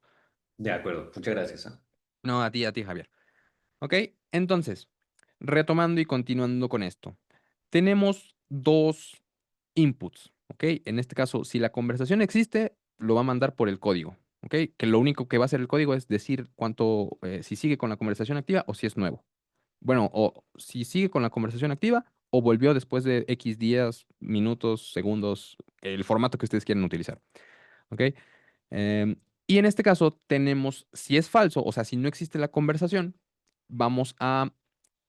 De acuerdo, muchas gracias. ¿Ah? No, a ti, Javier. ¿Ok? Entonces, retomando y continuando con esto, tenemos dos inputs. ¿Ok? En este caso, si la conversación existe, lo va a mandar por el código. ¿Ok? Que lo único que va a hacer el código es decir cuánto, si sigue con la conversación activa o si es nuevo. Bueno, o si sigue con la conversación activa o volvió después de X días, minutos, segundos, el formato que ustedes quieran utilizar. ¿Ok? Em, y en este caso tenemos, si es falso, o sea, si no existe la conversación, vamos a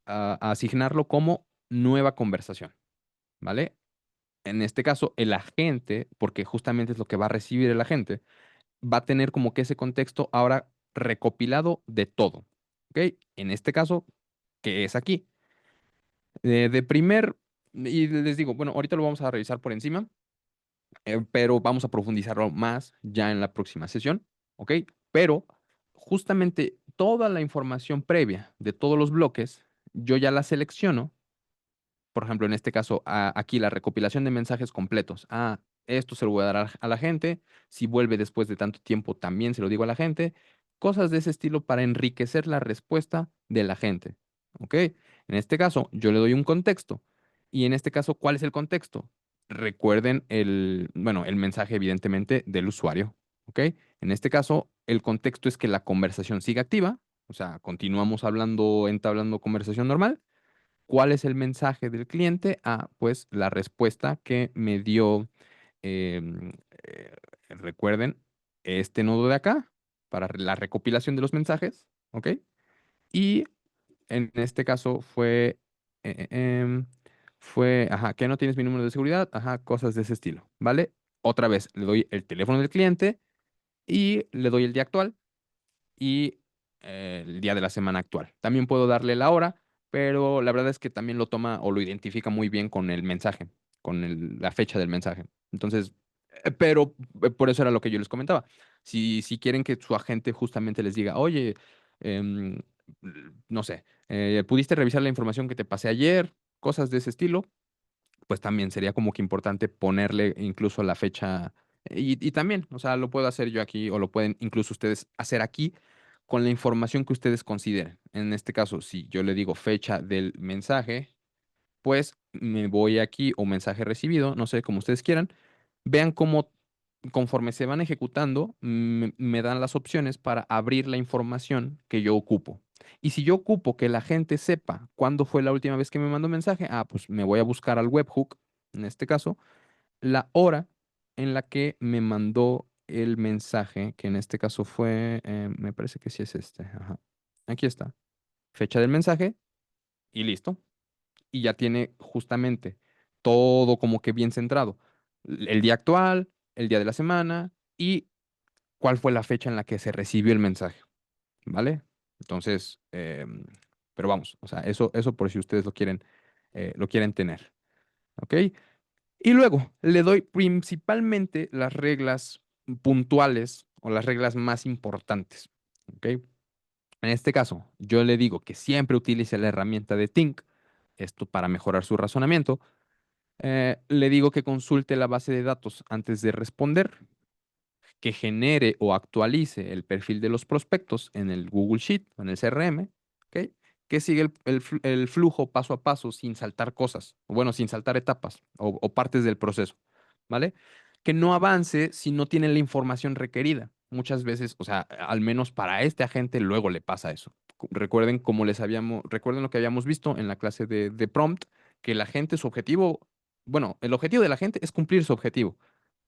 asignarlo como nueva conversación, ¿vale? En este caso, el agente, porque justamente es lo que va a recibir el agente, va a tener como que ese contexto ahora recopilado de todo, ¿ok? En este caso, que es aquí. De primer, y les digo, bueno, ahorita lo vamos a revisar por encima, pero vamos a profundizarlo más ya en la próxima sesión, ¿ok? Pero justamente toda la información previa de todos los bloques, yo ya la selecciono. Por ejemplo, en este caso, aquí la recopilación de mensajes completos. Ah, esto se lo voy a dar a la gente. Si vuelve después de tanto tiempo, también se lo digo a la gente. Cosas de ese estilo para enriquecer la respuesta de la gente. ¿Ok? En este caso, yo le doy un contexto. Y en este caso, ¿cuál es el contexto? Recuerden bueno, el mensaje, evidentemente, del usuario. ¿Ok? En este caso, el contexto es que la conversación siga activa. O sea, continuamos hablando, entablando conversación normal. ¿Cuál es el mensaje del cliente? Ah, pues la respuesta que me dio, em, eh, recuerden, este nodo de acá para la recopilación de los mensajes, ¿ok? Y en este caso eh, eh, em, ajá, que no tienes mi número de seguridad, ajá, cosas de ese estilo, ¿vale? Otra vez, le doy el teléfono del cliente y le doy el día actual y el día de la semana actual. También puedo darle la hora, pero la verdad es que también lo toma o lo identifica muy bien con el mensaje, con la fecha del mensaje. Entonces, pero por eso era lo que yo les comentaba. Si quieren que su agente justamente les diga, oye, em, no sé, ¿pudiste revisar la información que te pasé ayer? Cosas de ese estilo, pues también sería como que importante ponerle incluso la fecha y también, o sea, lo puedo hacer yo aquí o lo pueden incluso ustedes hacer aquí con la información que ustedes consideren. En este caso, si yo le digo fecha del mensaje, pues me voy aquí o mensaje recibido, no sé, como ustedes quieran, vean cómo conforme se van ejecutando, me dan las opciones para abrir la información que yo ocupo. Y si yo ocupo que la gente sepa cuándo fue la última vez que me mandó un mensaje, ah, pues me voy a buscar al webhook, en este caso, la hora en la que me mandó el mensaje, que en este caso fue, me parece que sí es este. Ajá. Aquí está. Fecha del mensaje y listo. Y ya tiene justamente todo como que bien centrado. El día actual, el día de la semana y cuál fue la fecha en la que se recibió el mensaje, ¿vale? Entonces, pero vamos, o sea, eso por si ustedes lo quieren tener, ¿ok? Y luego le doy principalmente las reglas puntuales o las reglas más importantes, ¿ok? En este caso, yo le digo que siempre utilice la herramienta de Think, esto para mejorar su razonamiento. Le digo que consulte la base de datos antes de responder, que genere o actualice el perfil de los prospectos en el Google Sheet o en el CRM, ¿ok? Que sigue el flujo paso a paso sin saltar cosas, o bueno, sin saltar etapas o partes del proceso, ¿vale? Que no avance si no tiene la información requerida. Muchas veces, o sea, al menos para este agente luego le pasa eso. Recuerden recuerden lo que habíamos visto en la clase de prompt, que la gente, su objetivo, bueno, el objetivo de la gente es cumplir su objetivo.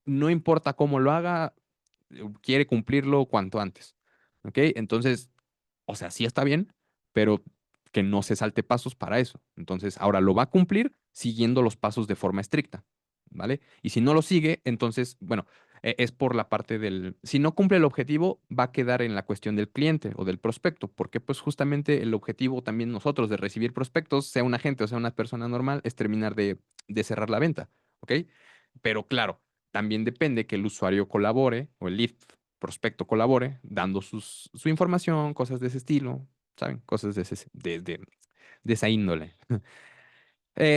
No importa cómo lo haga, quiere cumplirlo cuanto antes. ¿Ok? Entonces, o sea, sí está bien, pero que no se salte pasos para eso. Entonces, ahora lo va a cumplir siguiendo los pasos de forma estricta. ¿Vale? Y si no lo sigue, entonces, bueno, Es por la parte del, si no cumple el objetivo, va a quedar en la cuestión del cliente o del prospecto, porque pues justamente el objetivo también nosotros de recibir prospectos, sea un agente o sea una persona normal, es terminar de cerrar la venta, ¿ok? Pero claro, también depende que el usuario colabore o el lead prospecto colabore, dando su información, cosas de ese estilo, ¿saben? Cosas de esa índole.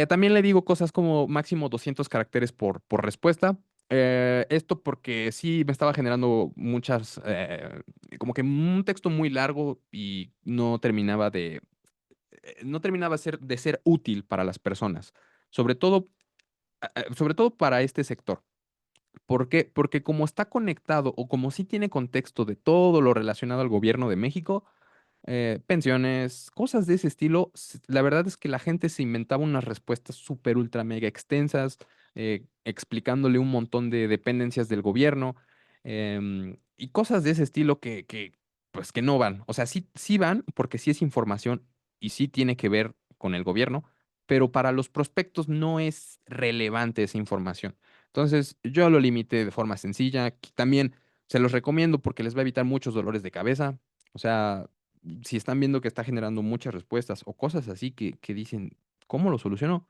También le digo cosas como máximo 200 caracteres por respuesta. Esto porque sí me estaba generando muchas, como que un texto muy largo y no terminaba de ser útil para las personas, sobre todo, sobre todo para este sector. ¿Por qué? Porque como está conectado o como sí tiene contexto de todo lo relacionado al gobierno de México, pensiones, cosas de ese estilo. La verdad es que la gente se inventaba unas respuestas súper ultra mega extensas, explicándole un montón de dependencias del gobierno, y cosas de ese estilo pues que no van. O sea, sí, sí van porque sí es información y sí tiene que ver con el gobierno, pero para los prospectos no es relevante esa información. Entonces, yo lo limité de forma sencilla. También se los recomiendo porque les va a evitar muchos dolores de cabeza. O sea, si están viendo que está generando muchas respuestas o cosas así que dicen, ¿cómo lo soluciono?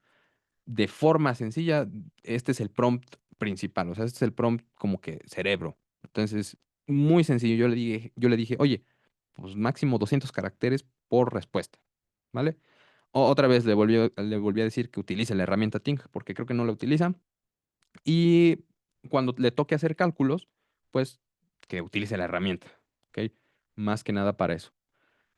De forma sencilla, este es el prompt principal, o sea, este es el prompt como que cerebro. Entonces, muy sencillo, yo le dije, oye, pues máximo 200 caracteres por respuesta, ¿vale? Otra vez le volví a decir que utilice la herramienta Think, porque creo que no la utiliza. Y cuando le toque hacer cálculos, pues que utilice la herramienta, ¿ok? Más que nada para eso.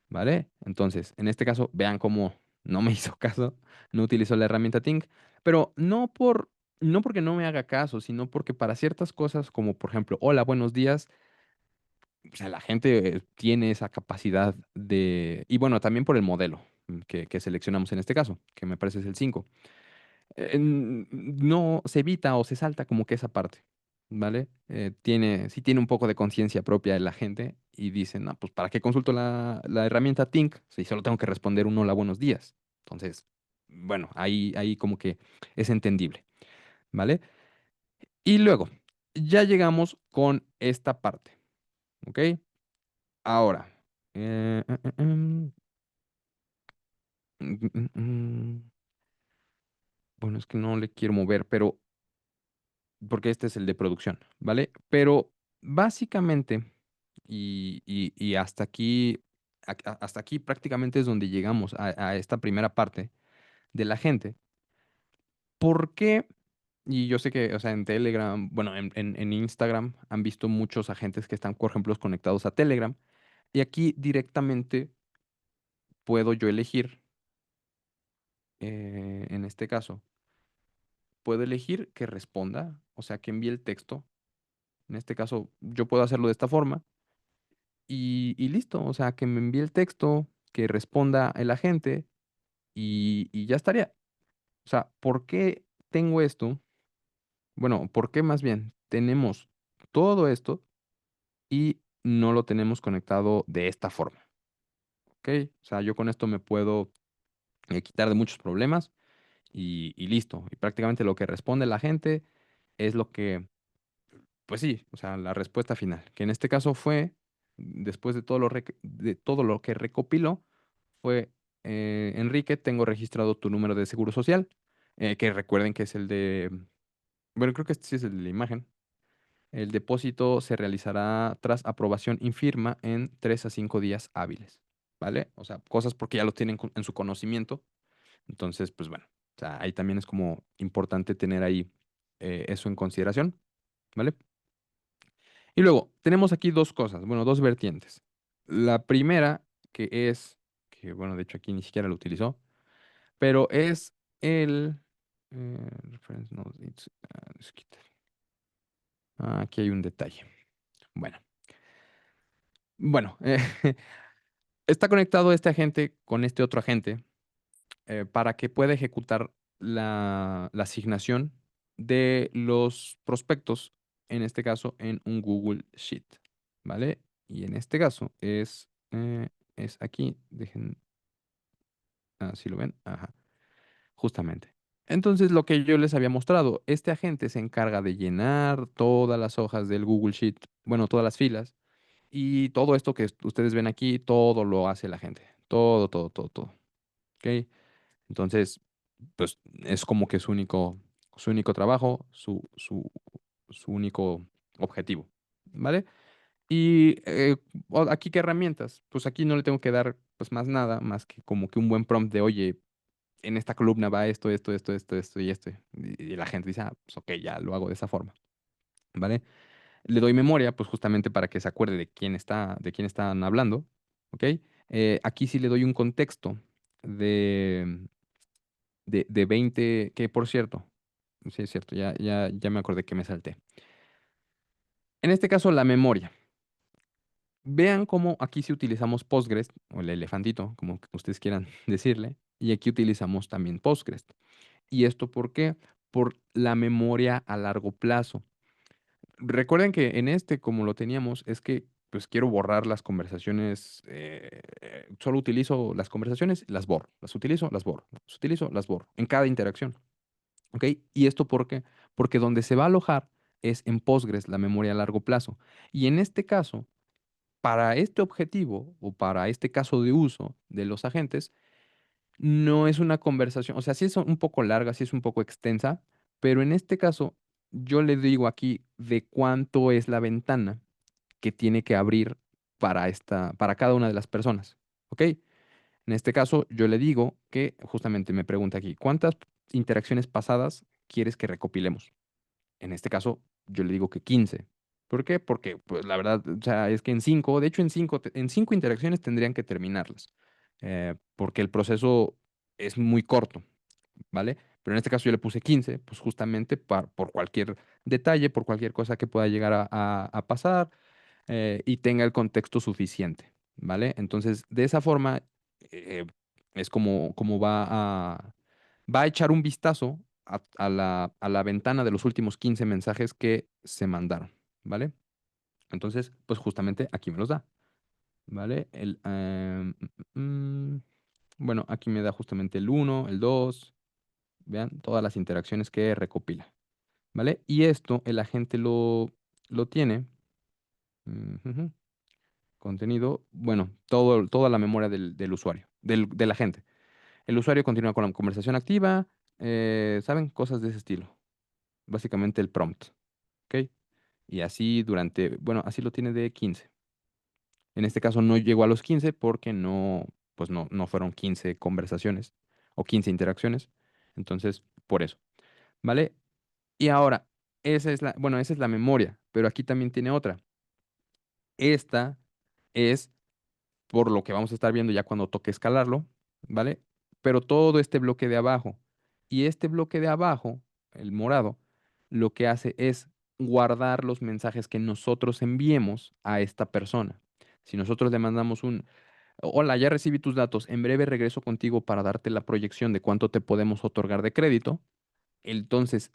¿Vale? Entonces, en este caso, vean cómo no me hizo caso, no utilizó la herramienta Think, pero no porque no me haga caso, sino porque para ciertas cosas, como por ejemplo, hola, buenos días, o sea, la gente tiene esa capacidad y bueno, también por el modelo que seleccionamos en este caso, que me parece es el 5. No se evita o se salta como que esa parte, ¿vale? Sí tiene un poco de conciencia propia de la gente y dice, no, pues ¿para qué consulto la herramienta Think si solo tengo que responder un hola, buenos días? Entonces, bueno, ahí como que es entendible, ¿vale? Y luego, ya llegamos con esta parte, ¿ok? Ahora, eh, eh, eh, em, mm, mm, mm, bueno, es que no le quiero mover, pero porque este es el de producción, ¿vale? Pero básicamente, y hasta aquí prácticamente es donde llegamos a esta primera parte de la gente. ¿Por qué? Y yo sé que, o sea, en Telegram, bueno, en Instagram han visto muchos agentes que están, por ejemplo, conectados a Telegram. Y aquí directamente puedo yo elegir, en este caso, puedo elegir que responda, o sea, que envíe el texto. En este caso, yo puedo hacerlo de esta forma. Y listo, o sea, que me envíe el texto, que responda el agente y ya estaría. O sea, ¿por qué tengo esto? Bueno, ¿por qué más bien tenemos todo esto y no lo tenemos conectado de esta forma? ¿Ok? O sea, yo con esto me puedo quitar de muchos problemas y listo. Y prácticamente lo que responde la gente es lo que, pues sí, o sea, la respuesta final, que en este caso fue, después de todo lo que recopiló, fue, Enrique, tengo registrado tu número de seguro social, que recuerden que es bueno, creo que este sí es el de la imagen. El depósito se realizará tras aprobación y firma en 3 a 5 días hábiles, ¿vale? O sea, cosas porque ya lo tienen en su conocimiento. Entonces, pues bueno, o sea, ahí también es como importante tener ahí eso en consideración, ¿vale? Y luego, tenemos aquí dos cosas, bueno, dos vertientes. La primera, que bueno, de hecho aquí ni siquiera lo utilizó, pero es reference notes, aquí hay un detalle. Bueno, bueno, está conectado este agente con este otro agente para que pueda ejecutar la asignación de los prospectos, en este caso en un Google Sheet, ¿vale? Y en este caso es aquí, dejen, si lo ven, ajá, justamente. Entonces, lo que yo les había mostrado, este agente se encarga de llenar todas las hojas del Google Sheet, bueno, todas las filas, y todo esto que ustedes ven aquí, todo lo hace la gente. Todo, todo, todo, todo. ¿Ok? Entonces, pues es como que su único trabajo, su único objetivo. ¿Vale? Y aquí, ¿qué herramientas? Pues aquí no le tengo que dar pues más nada, más que como que un buen prompt de, oye, en esta columna va esto, esto, esto, esto, esto y esto. Y la gente dice, ah, pues ok, ya lo hago de esa forma. ¿Vale? Le doy memoria, pues justamente para que se acuerde de quién están hablando. ¿Ok? Aquí sí le doy un contexto de, de 20 que por cierto, sí es cierto, ya me acordé que me salté. En este caso, la memoria. Vean cómo aquí sí utilizamos Postgres, o el elefantito, como que ustedes quieran decirle, y aquí utilizamos también Postgres. ¿Y esto por qué? Por la memoria a largo plazo. Recuerden que en este, como lo teníamos, es que pues quiero borrar las conversaciones, solo utilizo las conversaciones, las borro, las utilizo, las borro, las utilizo, las borro, en cada interacción. ¿Ok? ¿Y esto por qué? Porque donde se va a alojar es en Postgres, la memoria a largo plazo. Y en este caso, para este objetivo o para este caso de uso de los agentes, no es una conversación, o sea, sí es un poco larga, sí es un poco extensa, pero en este caso yo le digo aquí de cuánto es la ventana que tiene que abrir para cada una de las personas. ¿Ok? En este caso yo le digo que justamente me pregunta aquí, ¿cuántas interacciones pasadas quieres que recopilemos? En este caso, yo le digo que 15. ¿Por qué? Porque, pues, la verdad, o sea, es que en 5, de hecho, en 5 interacciones tendrían que terminarlas, porque el proceso es muy corto, ¿vale? Pero en este caso yo le puse 15, pues justamente por cualquier detalle, por cualquier cosa que pueda llegar a pasar, y tenga el contexto suficiente, ¿vale? Entonces, de esa forma, eh, es como va a echar un vistazo a la ventana de los últimos 15 mensajes que se mandaron, ¿vale? Entonces, pues justamente aquí me los da, ¿vale? Bueno, aquí me da justamente el uno, el 2, vean, todas las interacciones que recopila, ¿vale? Y esto el agente lo tiene. Ujú. Contenido, bueno, toda la memoria del usuario, del agente. El usuario continúa con la conversación activa, ¿saben? Cosas de ese estilo. Básicamente el prompt, ¿ok? Y así bueno, así lo tiene de 15. En este caso no llegó a los 15 porque pues no fueron 15 conversaciones o 15 interacciones. Entonces, por eso, ¿vale? Y ahora, esa es la memoria, pero aquí también tiene otra. Esta es por lo que vamos a estar viendo ya cuando toque escalarlo, ¿vale? Pero todo este bloque de abajo y este bloque de abajo, el morado, lo que hace es guardar los mensajes que nosotros enviemos a esta persona. Si nosotros le mandamos hola, ya recibí tus datos, en breve regreso contigo para darte la proyección de cuánto te podemos otorgar de crédito, entonces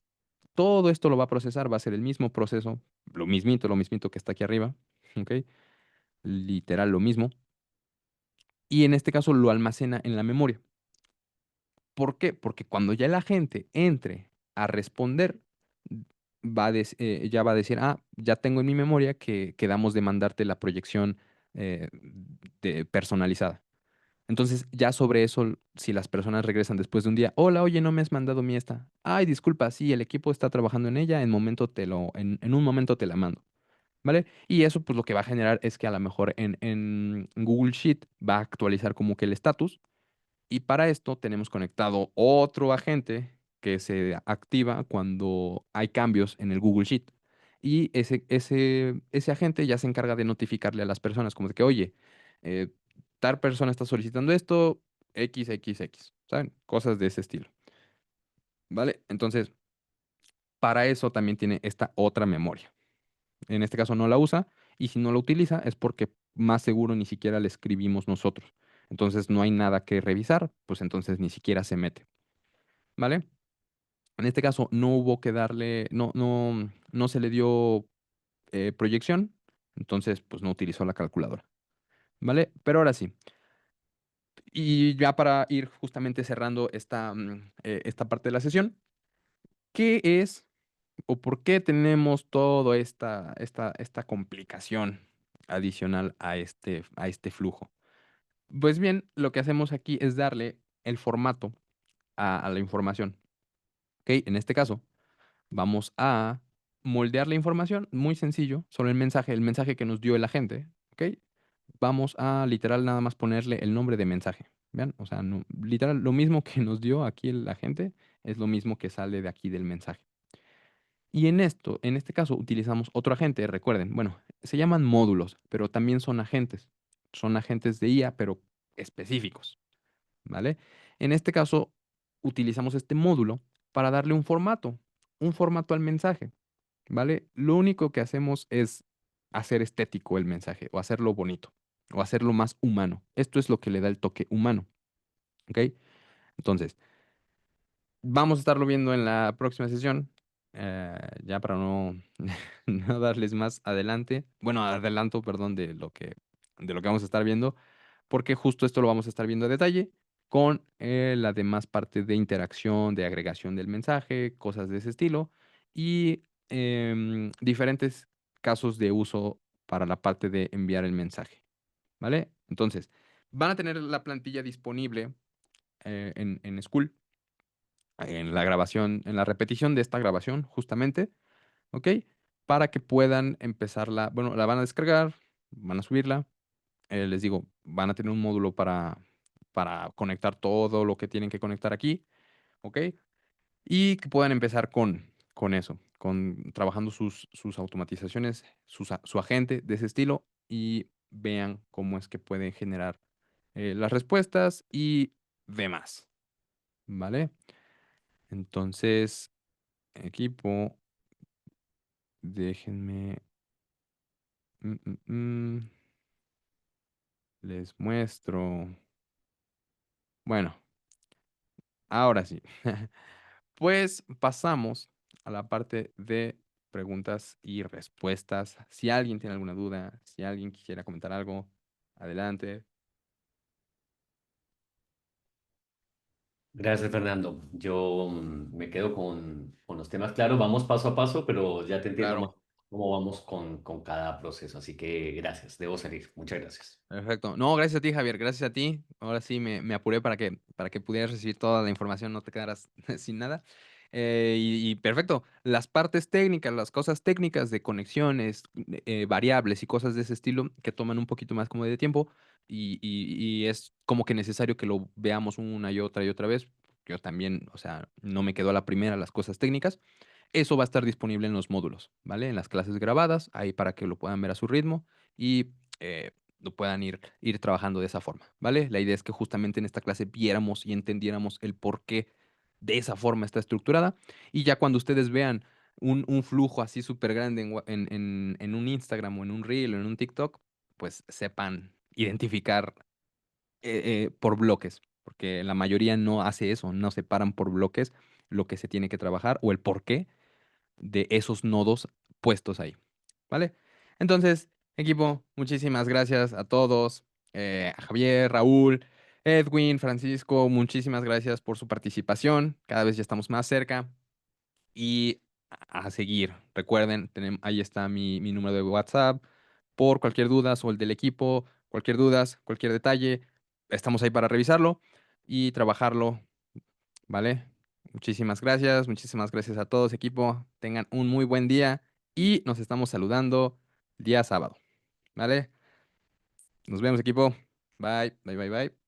todo esto lo va a procesar, va a ser el mismo proceso, lo mismito que está aquí arriba, ¿ok? Literal lo mismo y en este caso lo almacena en la memoria. ¿Por qué? Porque cuando ya la gente entre a responder, ya va a decir, ah, ya tengo en mi memoria que quedamos de mandarte la proyección eh, personalizada. Entonces, ya sobre eso, si las personas regresan después de un día, hola, oye, no me has mandado mi esta. Ay, disculpa, sí, el equipo está trabajando en ella, en un momento te la mando. ¿Vale? Y eso, pues lo que va a generar es que a lo mejor en Google Sheet va a actualizar como que el estatus y para esto tenemos conectado otro agente que se activa cuando hay cambios en el Google Sheet. Y ese agente ya se encarga de notificarle a las personas, como de que, oye, eh, tal persona está solicitando esto, XXX, ¿saben? Cosas de ese estilo. ¿Vale? Entonces, para eso también tiene esta otra memoria. En este caso no la usa y si no la utiliza es porque más seguro ni siquiera la escribimos nosotros. Entonces no hay nada que revisar, pues entonces ni siquiera se mete. ¿Vale? En este caso no hubo que darle, no se le dio proyección, entonces pues no utilizó la calculadora, ¿vale? Pero ahora sí, Y ya para ir justamente cerrando esta parte de la sesión, ¿qué es o por qué tenemos toda esta complicación adicional a este flujo? Pues bien, lo que hacemos aquí es darle el formato a la información, ¿ok? En este caso, vamos a moldear la información, muy sencillo, solo el mensaje que nos dio el agente, ¿ok? Vamos a literal nada más ponerle el nombre de mensaje. ¿Vean? O sea, literal, lo mismo que nos dio aquí el agente es lo mismo que sale de aquí del mensaje. Y en este caso, utilizamos otro agente, recuerden, bueno, se llaman módulos, pero también son agentes. Son agentes de IA, pero específicos, ¿vale? En este caso, utilizamos este módulo para darle un formato al mensaje, ¿vale? Lo único que hacemos es hacer estético el mensaje, o hacerlo bonito, o hacerlo más humano. Esto es lo que le da el toque humano, ¿ok? Entonces, vamos a estarlo viendo en la próxima sesión, ya para no, no darles más adelante, bueno, adelanto, perdón, de lo que vamos a estar viendo, porque justo esto lo vamos a estar viendo a detalle con la demás parte de interacción, de agregación del mensaje, cosas de ese estilo y diferentes casos de uso para la parte de enviar el mensaje, ¿vale? Entonces, van a tener la plantilla disponible en School, en la grabación, en la repetición de esta grabación, justamente, ¿ok? Para que puedan empezarla, bueno, la van a descargar, van a subirla, les digo, van a tener un módulo para conectar todo lo que tienen que conectar aquí, ¿ok? Y que puedan empezar con eso, con trabajando sus automatizaciones, su agente de ese estilo y vean cómo es que pueden generar las respuestas y demás, ¿vale? Entonces, equipo, déjenme, mm, mm, mm, les muestro. Bueno, ahora sí. Pues pasamos a la parte de preguntas y respuestas. Si alguien tiene alguna duda, si alguien quisiera comentar algo, adelante. Gracias, Fernando. Yo me quedo con los temas claros. Vamos paso a paso, pero ya te entiendo más Claro. cómo vamos con cada proceso. Así que gracias. Debo salir. Muchas gracias. Perfecto. No, gracias a ti, Javier. Gracias a ti. Ahora sí me apuré para que pudieras recibir toda la información, no te quedaras sin nada. Y perfecto. Las partes técnicas, las cosas técnicas de conexiones, variables y cosas de ese estilo que toman un poquito más como de tiempo y es como que necesario que lo veamos una y otra vez. Yo también, o sea, no me quedó a la primera las cosas técnicas. Eso va a estar disponible en los módulos, ¿vale? En las clases grabadas, ahí para que lo puedan ver a su ritmo y lo puedan ir trabajando de esa forma, ¿vale? La idea es que justamente en esta clase viéramos y entendiéramos el por qué de esa forma está estructurada y ya cuando ustedes vean un flujo así súper grande en un Instagram o en un Reel o en un TikTok, pues sepan identificar por bloques, porque la mayoría no hace eso, no separan por bloques lo que se tiene que trabajar o el por qué de esos nodos puestos ahí, ¿vale? Entonces, equipo, muchísimas gracias a todos, a Javier, Raúl, Edwin, Francisco, muchísimas gracias por su participación. Cada vez ya estamos más cerca y a seguir. Recuerden, ahí está mi número de WhatsApp por cualquier duda o el del equipo, cualquier dudas, cualquier detalle, estamos ahí para revisarlo y trabajarlo. ¿Vale? Muchísimas gracias a todos, equipo. Tengan un muy buen día y nos estamos saludando día sábado, ¿vale? Nos vemos, equipo. Bye, bye, bye, bye.